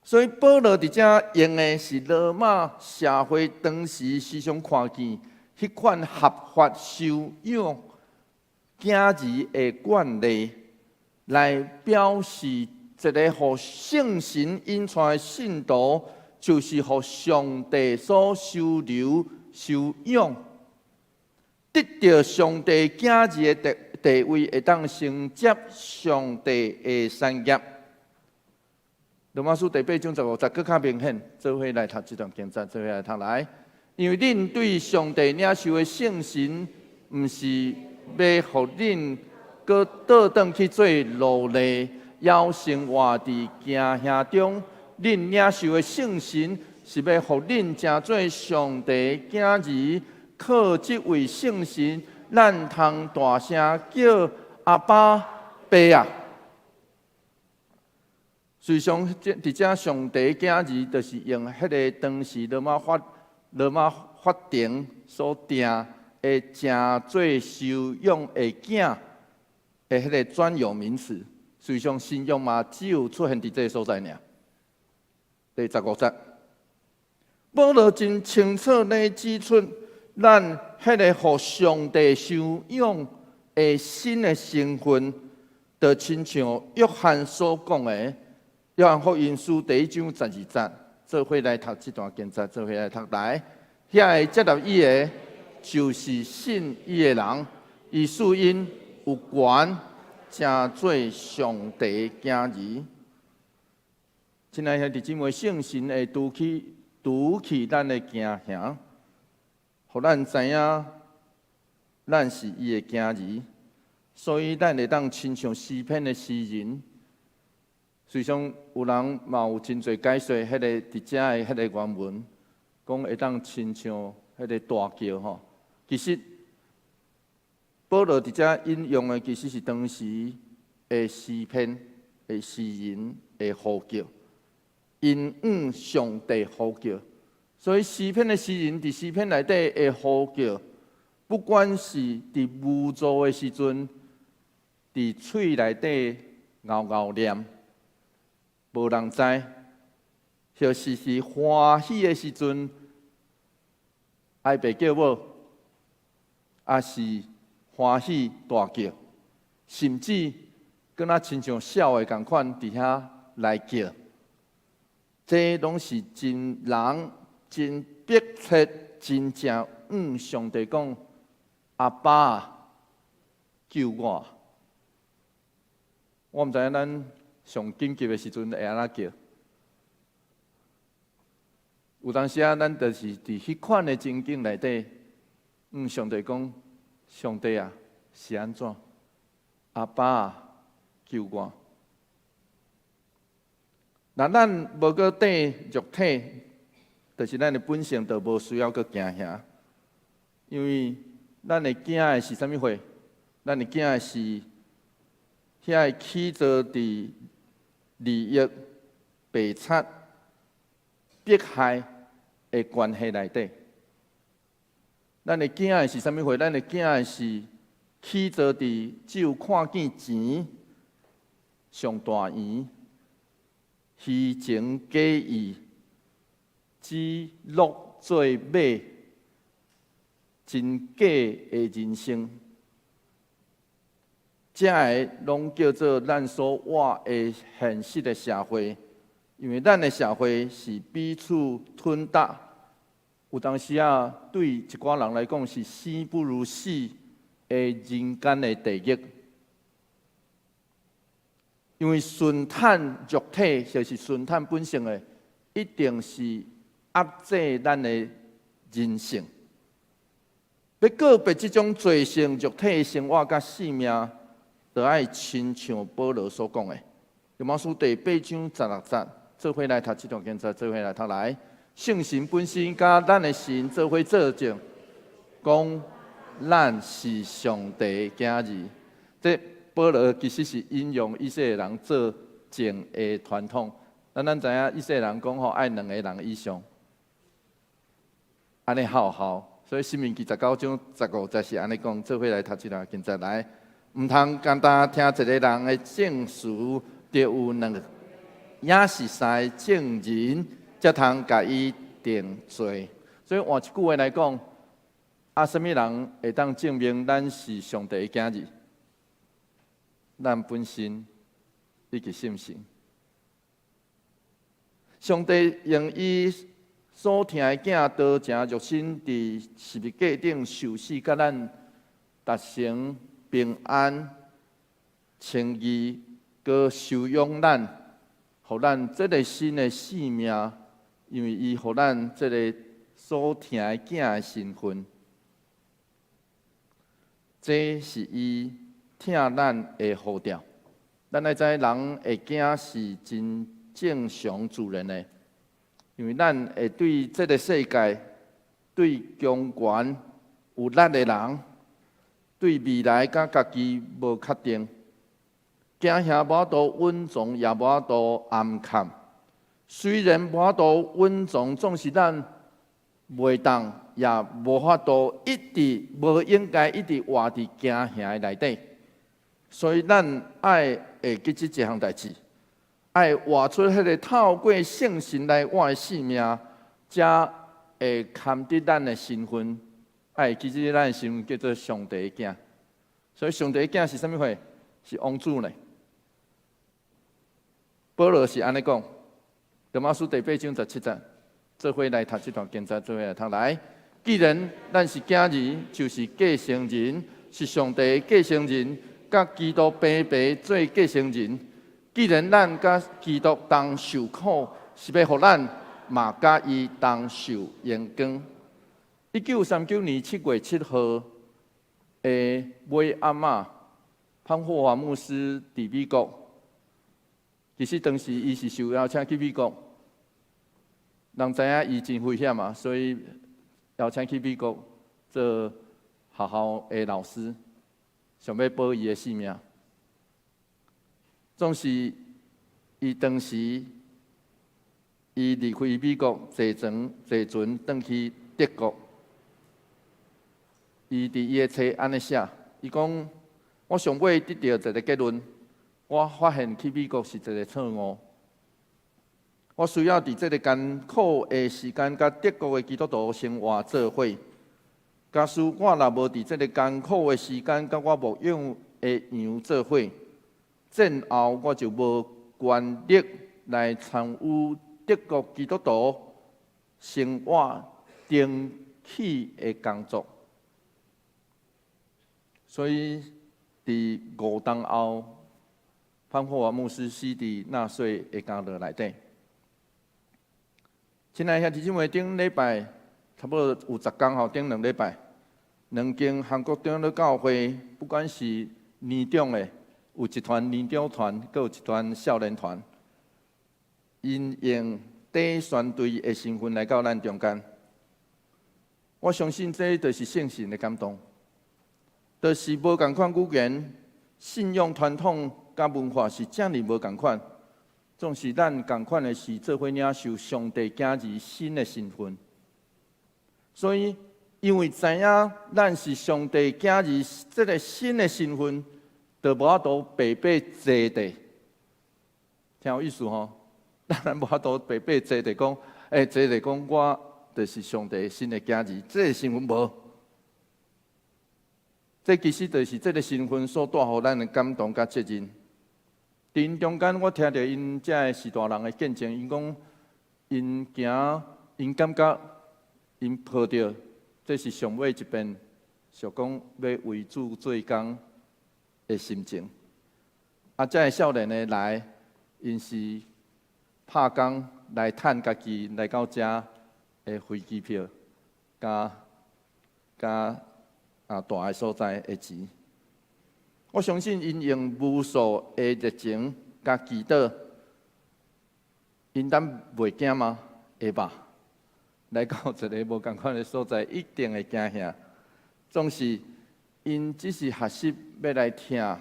所以保罗伫遮用的是罗马社会当时时常看见迄款合法收养囝儿的惯例，来表示一个互圣神引出的信徒，就是互上帝所收留、收养，得到上帝囝儿的地位，会当承接上帝的产业。罗马书第8章15节更较明显，做伙来读这段经节，做伙来读来。因为恁对上帝领受的圣神，毋是要互恁搁倒转去做奴隶，要生活伫惊吓中。恁领受的圣神，是要互恁成做上帝囝儿，靠这位圣神，咱通大声叫阿爸爸啊！随上伫遮上帝囝儿，就是用迄个当时罗马法庭所定的正做收养的囝的迄个专有名词。随上信用嘛，只有出现伫这个所在尔。第15节，保罗真清楚地指出，咱迄个互上帝收养的新的身份，就亲像约翰所讲的。约翰福音书第1章12节，做伙来读这段经节，做伙来读来。遐个接纳伊的，就是信伊的人，伊属因有权，成做上帝囝儿。亲爱兄弟姊妹，圣神会除去咱的惊吓，互咱知影，咱是伊的囝儿，所以咱会当亲像诗篇的诗人。虽上有人嘛有真侪解说，迄个伫遮的迄个原文，讲会当亲像迄个大叫吼。其实保罗伫遮引用的，其实是当时的诗篇的诗人的呼叫。因向上帝呼叫。所以诗篇的诗人伫诗篇内底会呼叫，不管是伫无助的时阵，伫喙内底嗷嗷念，无人知；就是欢喜的时阵，爱爸叫母，也是欢喜大叫，甚至敢若亲像鸟的共款伫遐来叫。这拢是真人。真迫切，真正上帝讲：阿爸救我！我毋知影咱上紧急的时阵会安怎叫。有当时啊，咱就是伫迄款的情景内底，上帝讲：上帝啊，是安怎？阿爸救我！那咱无搁缀肉体。就是咱的本性，就无需要去惊吓，因为咱会惊的是啥物货？咱会惊的是遐会起造伫利益、白贼、迫害的关系内底。咱会惊的是啥物货？咱会惊的是起造伫只有看见钱、上大圆、虚情假意。只乐做马，真假的人生，这个拢叫做咱所活的现实的社会。因为咱的社会是彼此吞踏，有当时啊，对一寡人来讲是生不如死的人间的地狱。因为顺坦肉体就是顺坦本性的，一定是。压制咱的人性，要告别这种罪性、肉体的生活甲性命，就爱亲像保罗所讲的，《罗马书》第8章16节，做伙来读这段经节，做伙来读来。圣神本身甲咱的神做伙作证，讲咱是上帝的囝儿。这保罗其实是引用以色列人做证的传统。咱知影以色列人讲吼爱2个人以上。安尼好，所以《申命记》19章15节是安尼讲，做伙来读这段经节来，毋通简单听一个人的证词，就有2个，也是3个证人，才通甲伊定罪。所以换一句话来讲，什么人会当证明咱是上帝的囝儿？咱本身以及信心，上帝用伊。所听的囝道成肉身，伫十字架顶受死，甲咱达成平安、称义，佮收养咱，互咱这个新的性命。因为伊互咱这个所听的囝的身份，这是伊听咱的呼召。咱来知人会惊是真正常自然的。因为咱会对这个世界、对强权有力的人，对未来甲家己无确定，惊吓无法度稳重，也无法度暗藏。虽然无法度稳重，总是咱袂当，也无法度一直无应该一直活伫惊吓内底。所以咱爱会记即一项代志。爱活出迄个透过圣神来活的生命，才会堪得咱的身份。爱记住咱的身份叫做上帝的囝。所以上帝的囝是啥物货？是王子呢。保罗是安尼讲，《罗马书》第8章17节，做伙来读这段经节，做伙来读来。既然咱是囝儿，就是继承人，是上帝的继承人，甲基督平平做继承人。既然咱甲基督同受苦，是要互咱嘛甲伊同受荣光。1939年7月7号，尾暗仔潘霍华牧师伫美国，其实当时伊是受邀请去美国，人知影伊真危险嘛，所以邀请去美国做学校的老师，想要保伊的性命。总是伊当时伊离开美国坐船转去德国。伊伫伊的册安尼写，伊讲：我上尾得到一个结论，我发现去美国是一个错误。我需要伫这个艰苦的时间，甲德国的基督徒生活做伙。假使我若无伫这个艰苦的时间，甲我牧养的羊做伙，战后我就无权力来参与德国基督徒生活登记的工作。所以，伫5冬后，潘霍华牧师死伫纳粹的监牢内底。亲爱兄弟姊妹，顶礼拜差不多有10天后，顶2礼拜，2间韩国长老教会，不管是年长的，有一团年长团，佮有一团少年团，因用底宣队的身份来到咱中间。我相信这就是圣神的感动，就是无共款语言、信仰传统甲文化是遮尔无共款。总是咱共款的是做伙领受上帝囝儿新的身份，所以因为知影咱是上帝囝儿这个新的身份，就无法度白白坐地，听有意思吼？咱无法度白白坐地讲，坐地讲我就是上帝新的囝儿，这个身份无。这其实就是这个身份所带予咱的感动甲责任。因中间，我听到因遮个士大人的见证，因讲因行，因感觉因抱着这是上尾一遍，想讲要为主做工的心情。啊，遮个少年的来，因是拍工来趁家己来到遮的飞机票，加大个所在的钱。我相信因用无数的热情甲祈祷，因当袂惊吗？会吧？来到一个无共款的所在，一定会惊吓。总是因只是学习要来听，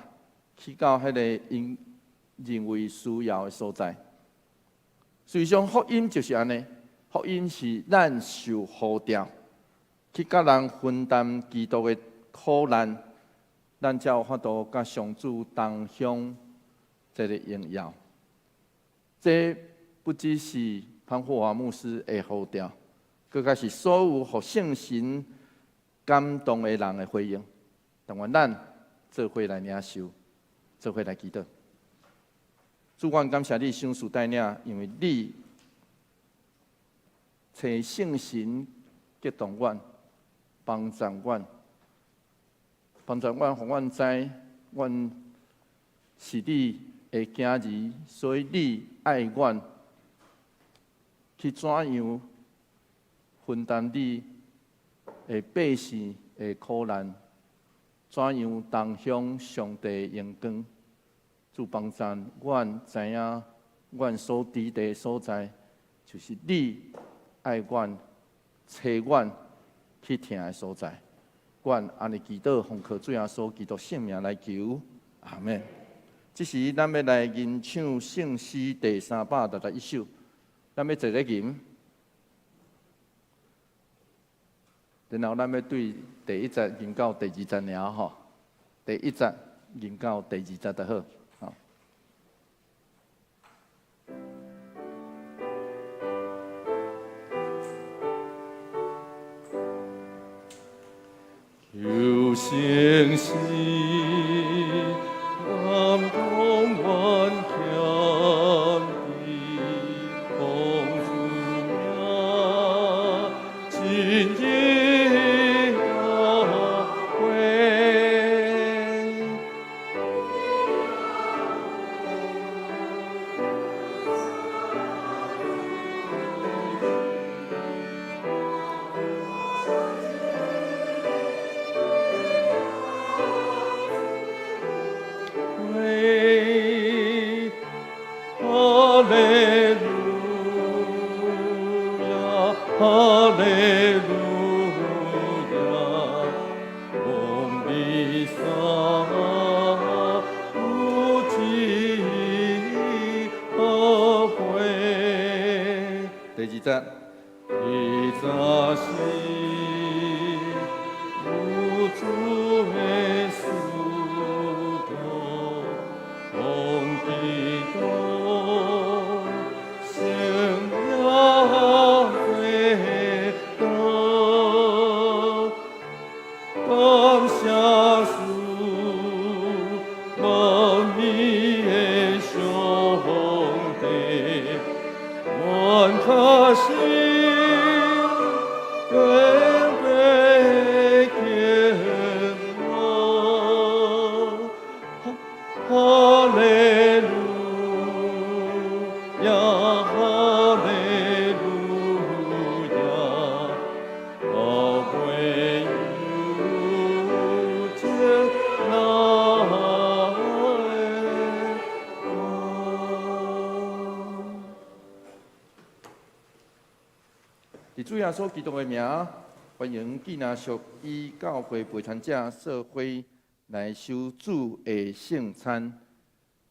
去到迄个因认为需要的所在。实际上，福音就是安尼，福音是咱受呼召，去甲人分担基督的苦难。咱才有法度甲上主同享这个荣耀。这不只是潘霍华牧师的呼召，更加是所有互圣神感动的人的回应。但愿咱做伙来领受，做伙来祈祷。主，愿感谢你赏赐带领，因为你找圣神激动阮，帮助阮。帮助阮，互阮知，阮是你的囝儿，所以你爱阮，去怎样分担你的百姓的苦难，怎样同享上帝的荣光。主帮助阮知影，阮所伫的所在，就是你爱阮、找阮去听的所在。愿安尼祈祷，奉靠主耶稣基督圣名来求，阿门。这时咱要来吟唱圣诗第361首，咱要坐咧吟，然后咱要对第1节吟到第2节了吼，第1节吟到第2节就好。求圣神感动万强的风呀，今日的会。哈利路亚，哈利路亚，蒙彼撒无尽和会，第2节，你早时有主的事多，奉基督圣了回答，感谢主，万米的上帝，愿他心愿被见我，哈利路亚，哈利路亚，宝贵有天来伫主耶稣基督的名，欢迎纪那属于教会陪传者社会来收主的圣餐。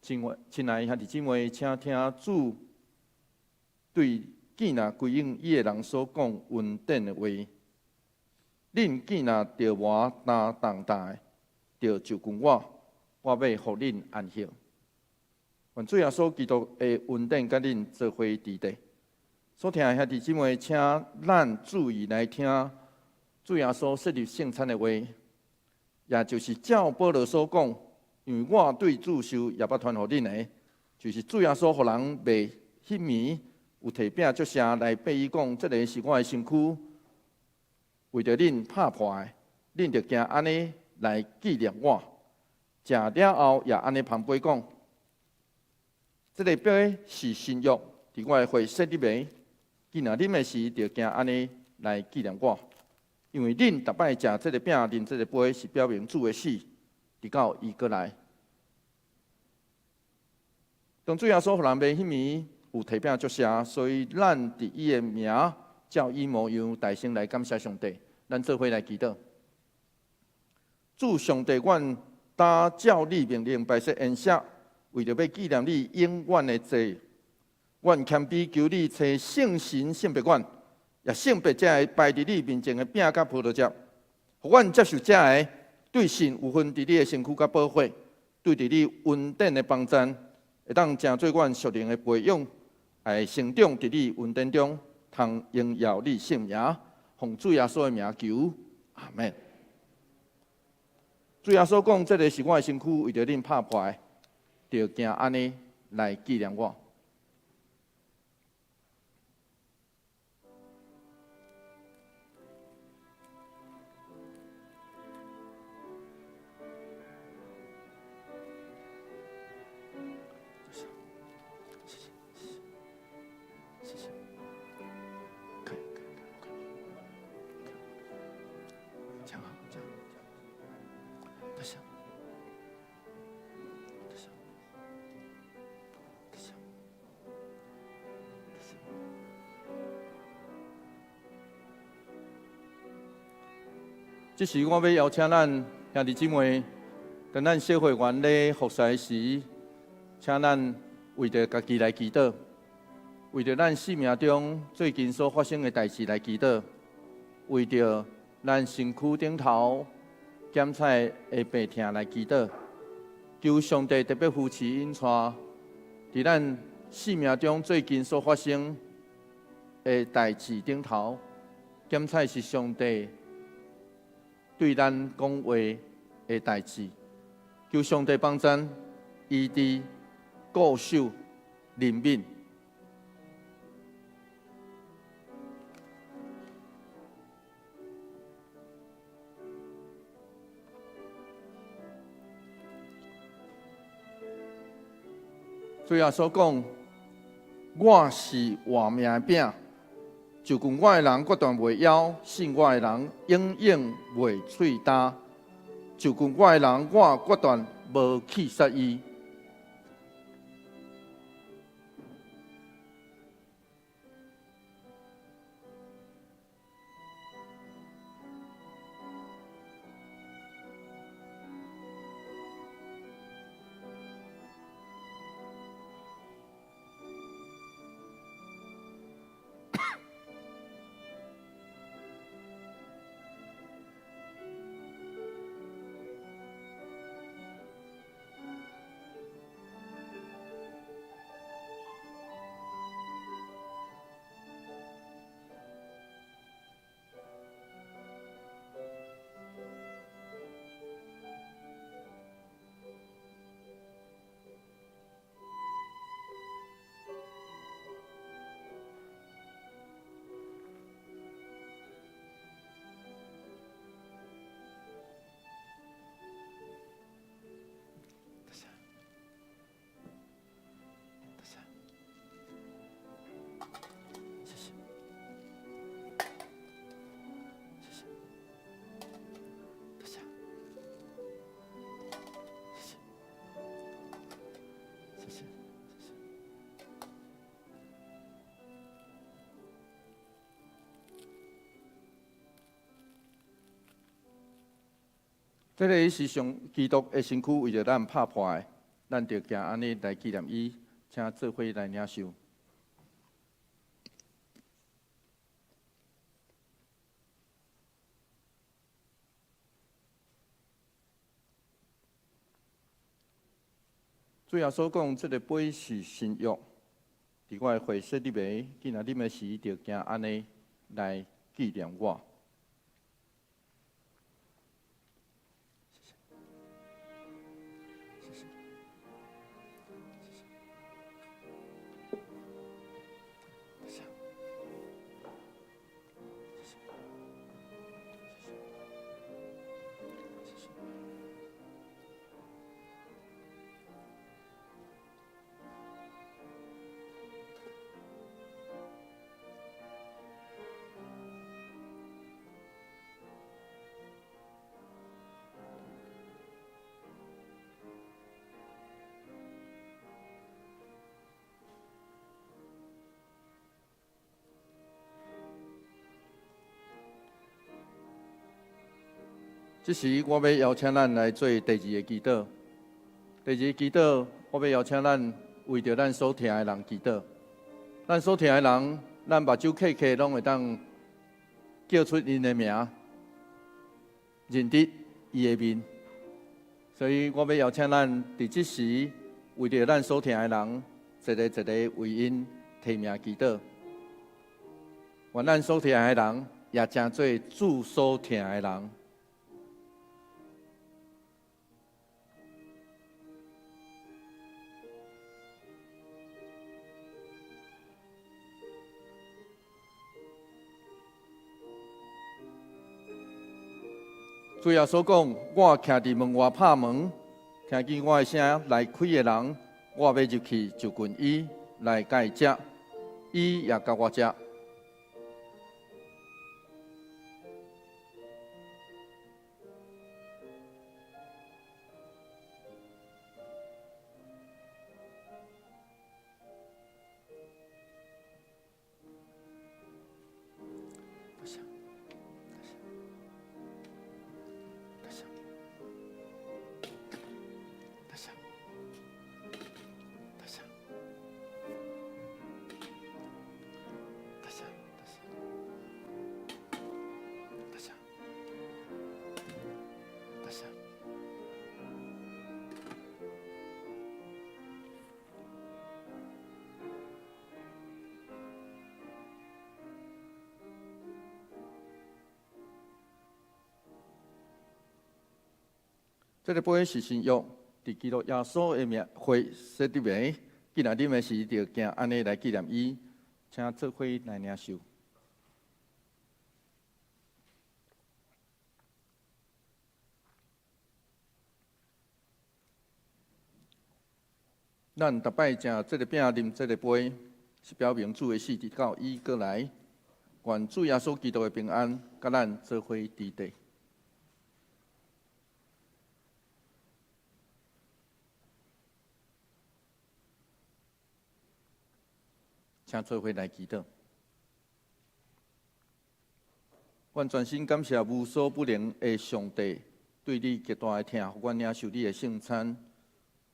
亲爱兄弟姊妹，请听主对纪那归应伊的人所讲恩典的话。恁纪那着我担重担的，着就近我，我要互恁安息。愿主耶稣基督的恩典甲恁做伙伫地。所听的兄弟姊妹，请咱注意来听主耶稣设立圣餐的话，也就是照保罗所讲，因为我对主受也捌传互恁的，就是主耶稣互人袂迄暝有摕饼祝谢来背伊讲，这个是我的身躯，为着恁拍破的，恁着行安尼来纪念我。食了后也安尼旁边讲，这个杯是新约，伫我的血洗入的。既然啉的时，就行安尼来纪念我，因为恁逐摆食这个饼、啉这个杯，是表明主的死，直到伊过来。当主耶稣互人袂迄暝有摕饼祝谢，所以咱伫伊的名，照伊模样大声来感谢上帝。咱做伙来祈祷。主上帝，阮答照你命令，拜设宴席，为着要纪念你永远的祭。阮谦卑求你找圣神圣别阮，也圣别这个摆伫你面前的饼甲葡萄汁，互阮接受这个对神有份伫你的身躯甲保护，对伫你恩典的帮赞，会当成做阮属灵的培养，会成长伫你恩典中，通荣耀你圣名，奉主耶稣的名求，阿门。主耶稣讲，这个是我的身躯，为着恁拍破的，就行安尼来纪念我。这时，我要邀请咱兄弟姊妹，跟咱小会员咧服侍时，请咱为着家己来祈祷，为着咱生命中最近所发生的代志来祈祷，为着咱身躯顶头检查的病痛来祈祷，求上帝特别扶持引带，伫咱生命中最近所发生的代志顶头，检查是上帝对咱讲话的代志，求上帝帮咱医治、固守、怜悯。主耶稣讲，我是活命的饼。就近我的人决断袂枵，信我的人永远袂喙焦。就近我的人，我决断无去杀伊。这个是上基督的身躯为着咱拍破的，咱着行安尼来纪念伊，请做伙来领受。主耶稣讲，这个杯是新约，伫我的会说你们，既然你们是着行安尼来纪念我。这时，我要邀请咱来做第二个祈祷。第二个祈祷，我要邀请咱为着咱所疼的人祈祷。咱所疼的人，咱目睭刻刻拢会当叫出因的名，认得伊的面。所以，我要邀请咱伫这时，为着咱所疼的人，一个一个为因提名祈祷。愿咱所疼的人，也成做主所疼的人。主耶稣讲：“我徛伫门外拍门，听见我的声来开的人，我要入去就近伊来甲伊食，伊也甲我食。”这个杯是新约，伫基督耶稣的名会说的名。既然你们是着行安尼来纪念伊，请做伙来领受。咱逐摆食这个饼、啉这个杯，是表明主的死直到伊过来。愿主耶稣基督的平安，甲咱做伙伫地。请做伙来祈祷。愿全心感谢无所不能的上帝，对你极大的疼，互阮领受你的圣餐，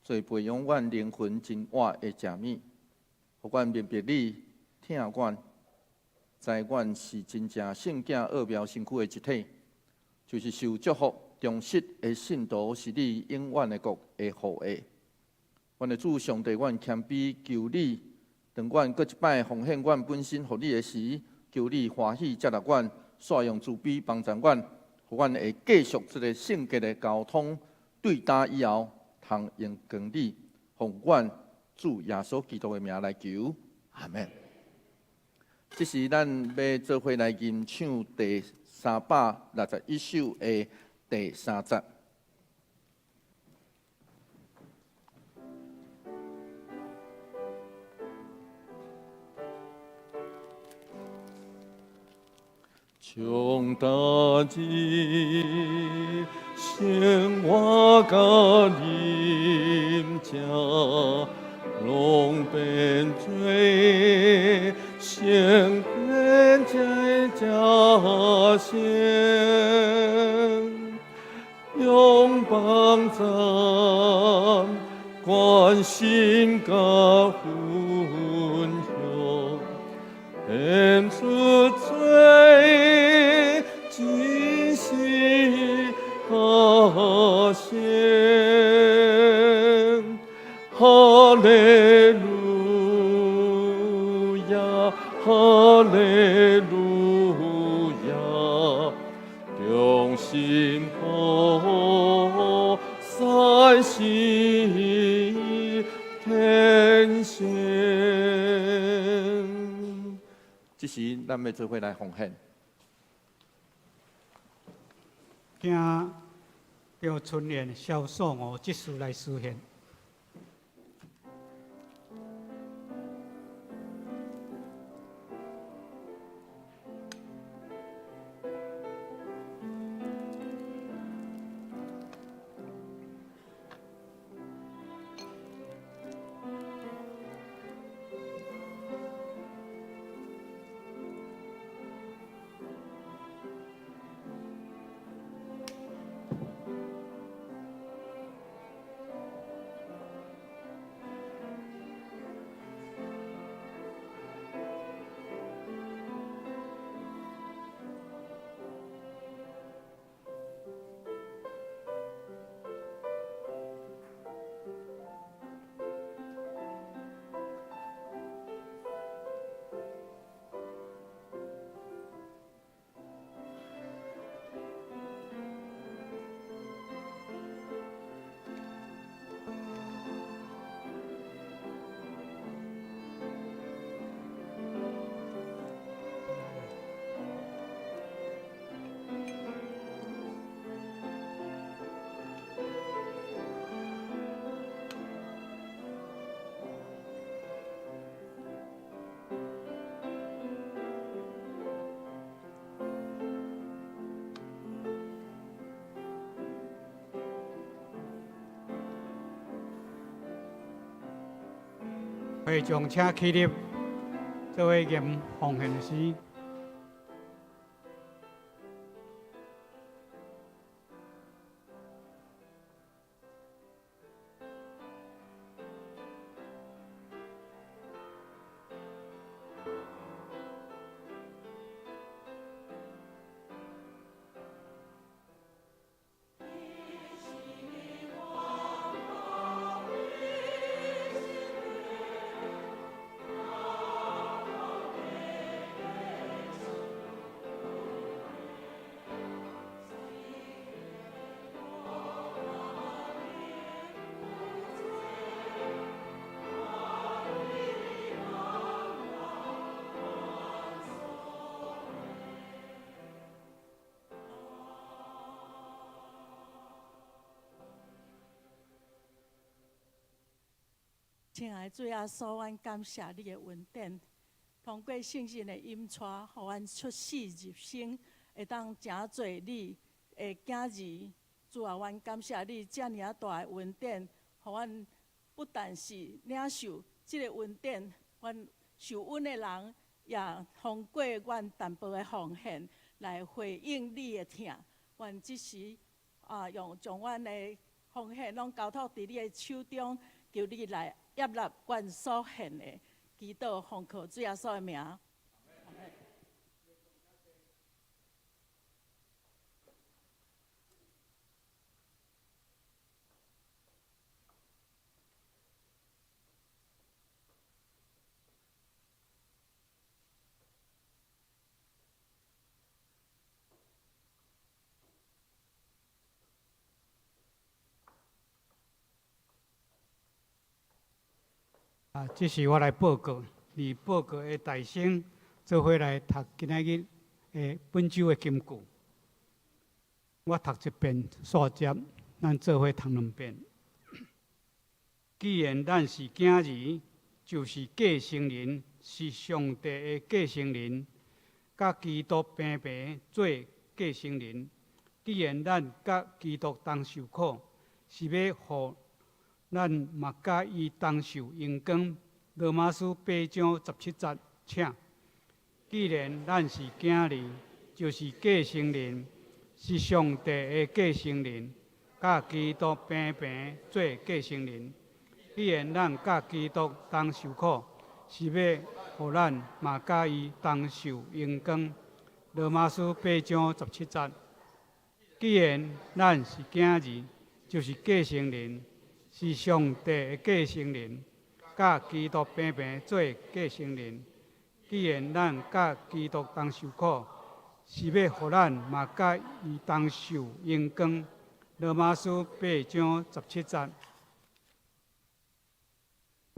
做培养阮灵魂真活的食物，互阮明白你疼阮，知阮是真正圣囝奥妙身躯的一体，就是受祝福忠实的信徒，是你永远的国的护卫。阮的主上帝，阮谦卑求你。当阮搁一摆奉献阮本身互你的时，求你欢喜接纳阮，煞用慈悲帮助阮，互阮会继续这个圣洁的交通对答以后，通用光你，奉阮主耶稣基督的名来求，阿门。这是咱要做伙来吟唱第361首的第3节。从大地生活个林家，龙变追，先变在家乡，有心甲分享，献出最真实和献，哈利路亚，哈利路亚，衷心奉三心天献。这时，咱要做伙来奉献。请叫春联小数5即事来实现。会众请起立，做伙念奉献诗。亲爱的主耶稣，阮感谢你的恩典，通过圣神的引带，互阮出死入生，会当真做你的囝儿。主啊，阮感谢你遮尔啊大的恩典，互阮不但是领受即个恩典，阮受恩的人也通过阮淡薄的奉献来回应你的疼。阮即时用将阮的奉献拢交托伫你的手中，求你来接纳阮所献的，祈祷奉靠主耶稣的名。这是我来报告，而报告的大声做伙来读今仔日的本周的金句。我读一遍数节，咱做伙读2遍。既然咱是囝儿，就是继承人，是上帝的继承人，甲基督平平做继承人。既然咱甲基督同受苦，是要互咱嘛甲伊同受荣光。罗马书8章17节，请。既然咱是囝儿，就是继承人，是上帝的继承人，甲基督平平做继承人。既然咱甲基督同受苦，是要互咱嘛甲伊同受荣光。罗马书8章17节。既然咱是囝儿，就是继承人，是上帝的继承人，甲基督平平做继承人。既然咱甲基督同受苦，是要互咱嘛甲伊同受荣光。罗马书8章17节。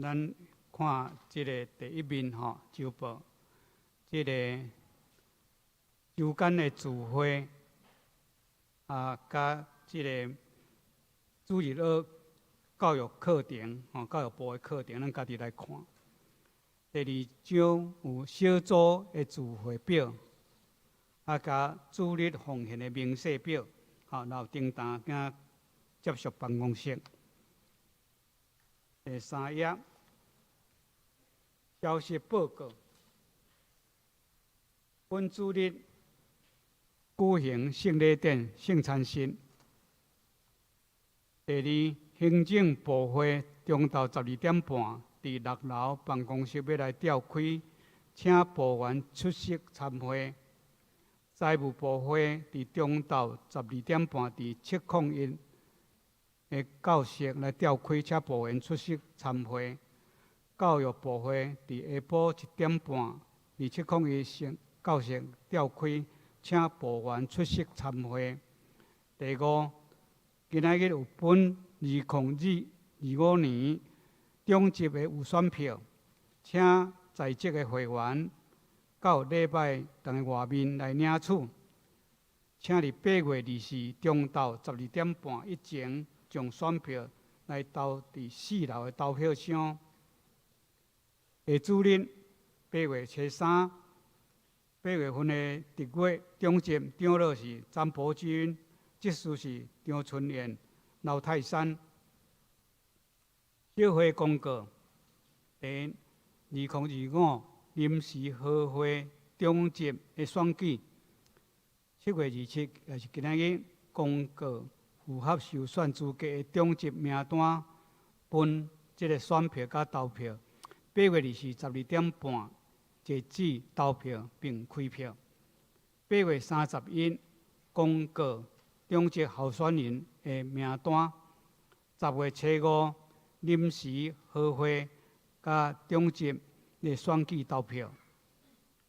咱看这个第一面周报，这个周间的聚会甲这个主日学教育课程教育部的课程，咱家己来看。第2章有小组的聚会表，甲主日奉献的明细表，然后订单甲接续办公室。第3页消息报告，本主日举行圣礼典、圣餐室。第2，行政部会中昼12点半，伫6楼办公室要来召开，请部员出席参会。财务部会伫中昼12点半，伫701的教室来召开，请部员出席参会。教育部会伫下晡1点半，伫701教室召开，请部员出席参会。第5，今仔日有本2025年中级的预算票，请在职的会员到礼拜同的外面来领取。请伫8月24中昼12点半以前，将选票来投伫4楼的投票箱。下主日8月初3，8月份的直月中级长老是詹伯君，执事是张春燕、刘泰山。小会公告：第2025临时和会中级的选举，7月27也是今仔日公告符合受选资格的中级名单，分这个选票甲投票。8月24 12点半截止投票并开票。8月31公告中级候选人的名单。10月初5临时和会甲中级的选举投票。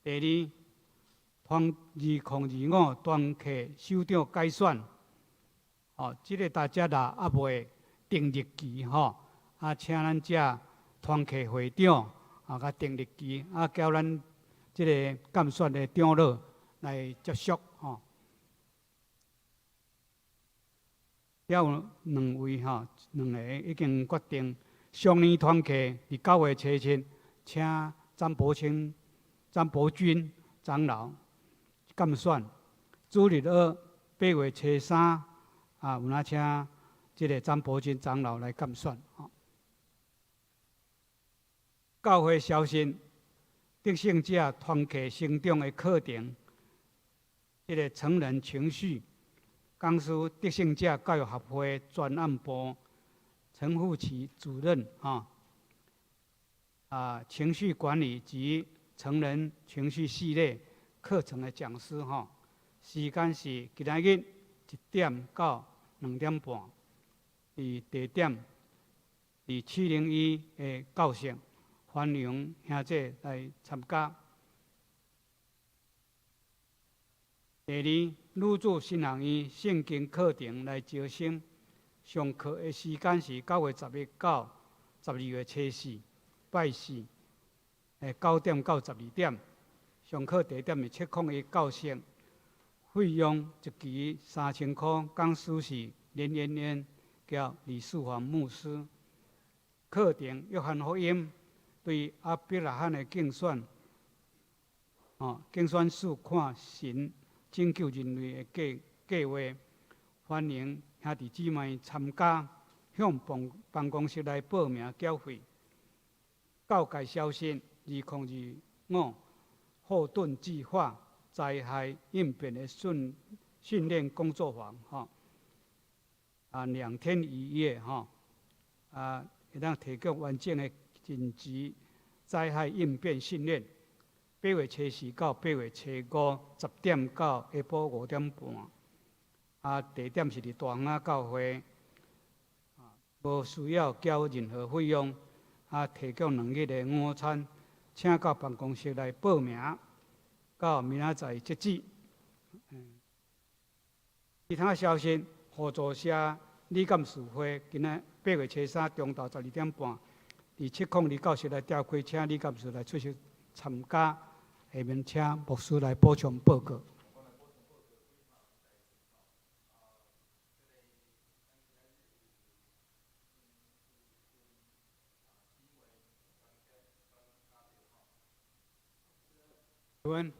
第2，2025团契首长改选。这个大家还未定日期请咱这团契会长甲定日期，交咱这个监选的长老来接触了有2位2个已经决定，上年团契伫9月初7，请詹伯君长老监选。主日学8月初3有哪请这个詹伯君长老来监选。教会消息，得胜者团契成长的课程，这个成人情绪，江苏得胜者教育合会专案部陈富奇主任情绪管理及成人情绪系列课程的讲师时间是今仔日1点到2点半，伫地点伫701的教室。欢迎兄弟来参加。第2，女子新学院圣经课程来招生，上课的时间是9月11到12月初4，拜4，9点到12点。上课地点是701教室，费用1期3000块，讲师是连延延叫李树华牧师。课程约翰福音。对阿伯拉罕的竞选，竞选书看神拯救人类的计划，欢迎兄弟姊妹参加，向办公室来报名缴费。教界消息：2025后盾计划灾害应变的训练工作坊，2天1夜会当提供完整的紧急灾害应变训练。8月初4到8月初5，10点到下晡5点半。地点是伫大园仔教会。无需要交任何费用。提供2日的午餐，请到办公室来报名。到明仔载截止。其他消息，合作社李干事会今仔8月初3中昼12点半，伫702教室来召开，请李干事来出席参加。下面请牧师来补充报告。问。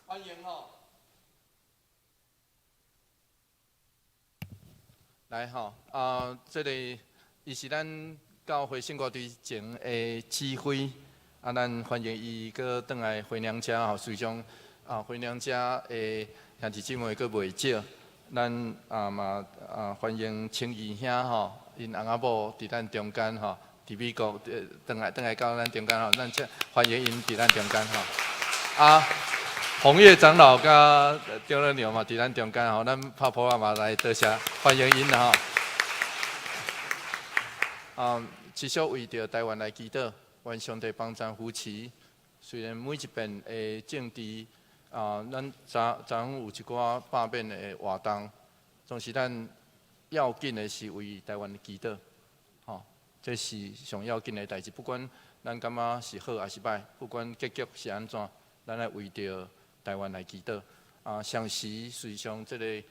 欢迎哈！来哈这里伊是咱教会圣歌队前的指挥，咱欢迎伊搁转来回娘家吼，随上回娘家的兄弟姊妹搁袂少，咱嘛欢迎青姨兄吼，因翁仔某伫咱中间吼，伫美国转来到咱中间吼，咱欢迎因伫咱中间吼。红叶长老甲张乐牛嘛，伫咱中间吼，咱拍婆嘛来多谢欢迎因吼。持续为着台湾来祈祷，愿上帝帮咱扶持。虽然每一遍的政治咱昨有一寡罢免的活动，总是咱要紧的是为台湾祈祷，吼，这是上要紧的代志。不管咱感觉是好还是歹，不管结局是安怎，咱来为着台湾来祈祷。上时随上这个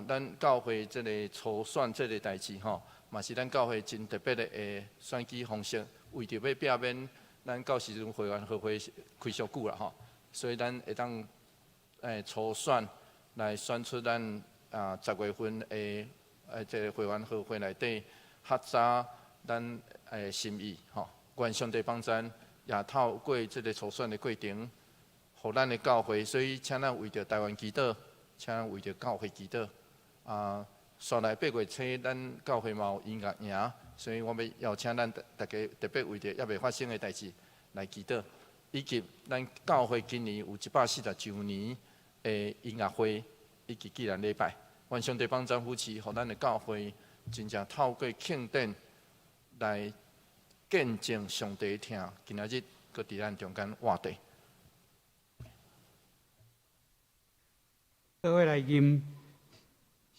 咱教会这个初选这个代志吼，嘛是咱教会真特别的选举方式，为着要避免咱到时阵会员合会开上久啦吼，所以咱会当初选来选出咱10月份的这个会员合会内底较早咱心意吼，愿上帝帮咱也透过这个初选的过程。互咱的教会，所以请咱为着台湾祈祷，请咱为着教会祈祷。煞来8月初，咱教会嘛有音乐营，所以我要邀请咱大家特别为着还未发生的代志来祈祷，以及咱教会今年有140周年的音乐会以及纪念礼拜。愿上帝帮咱扶持，互咱的教会真正透过庆典来见证上帝的听，今仔日搁伫咱中间活地。各位来吟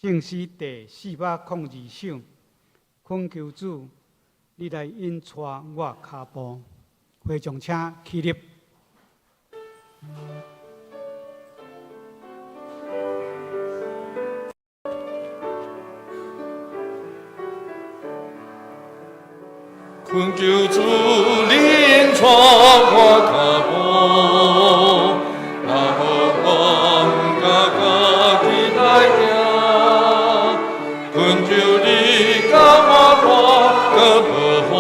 圣诗第402首，恳求主，你来引带我脚步，会众请起立。恳求主，你引带我脚步，那好我。家己来行，恳求你甲我伴个保护，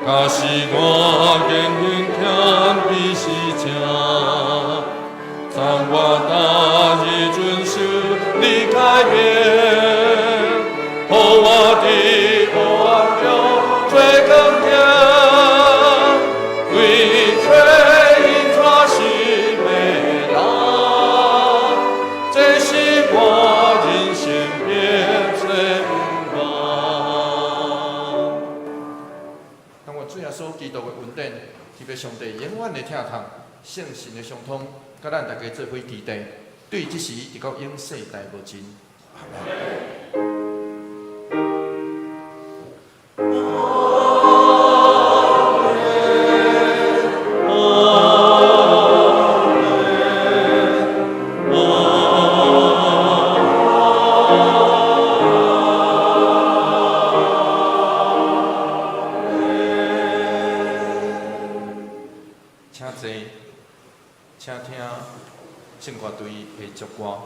假使我言行欠比是正，当我答应遵守你改变，互我的爱中最更甜，为吹引带是美。基督的恩典，特别上帝永远的听从，圣神的相通，甲咱大家做伙期待，对即时直到永世代无尽。请听圣歌队的祝歌。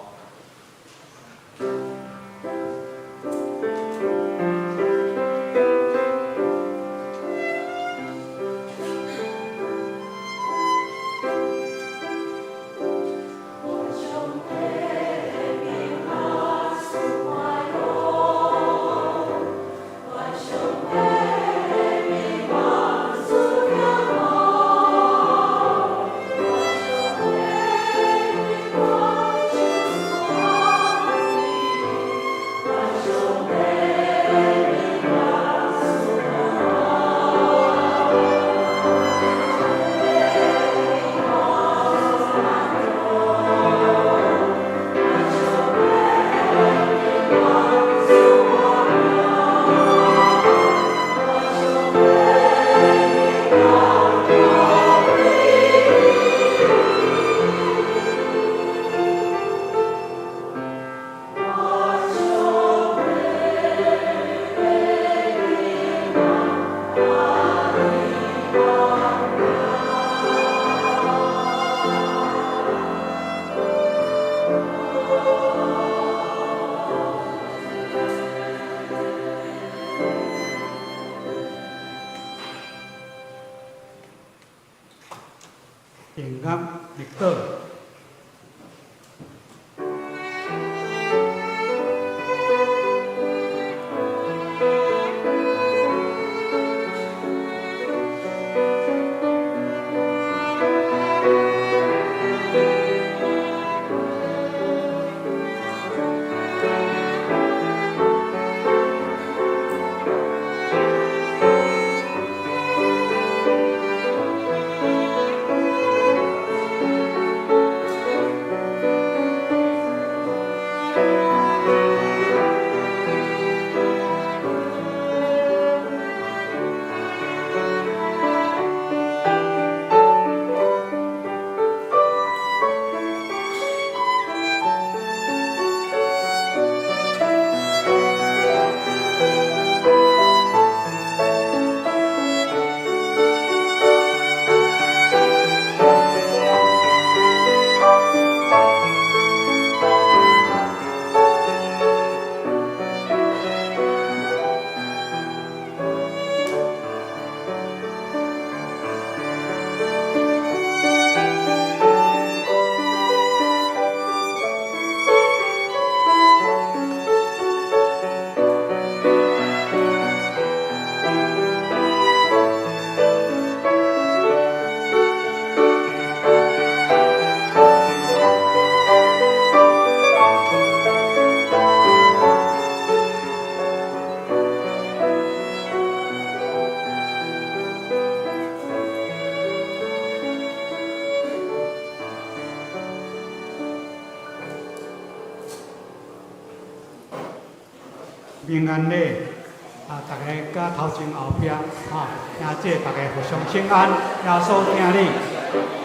平安礼，大家甲头前后壁，听这大家互相请安，耶稣听你。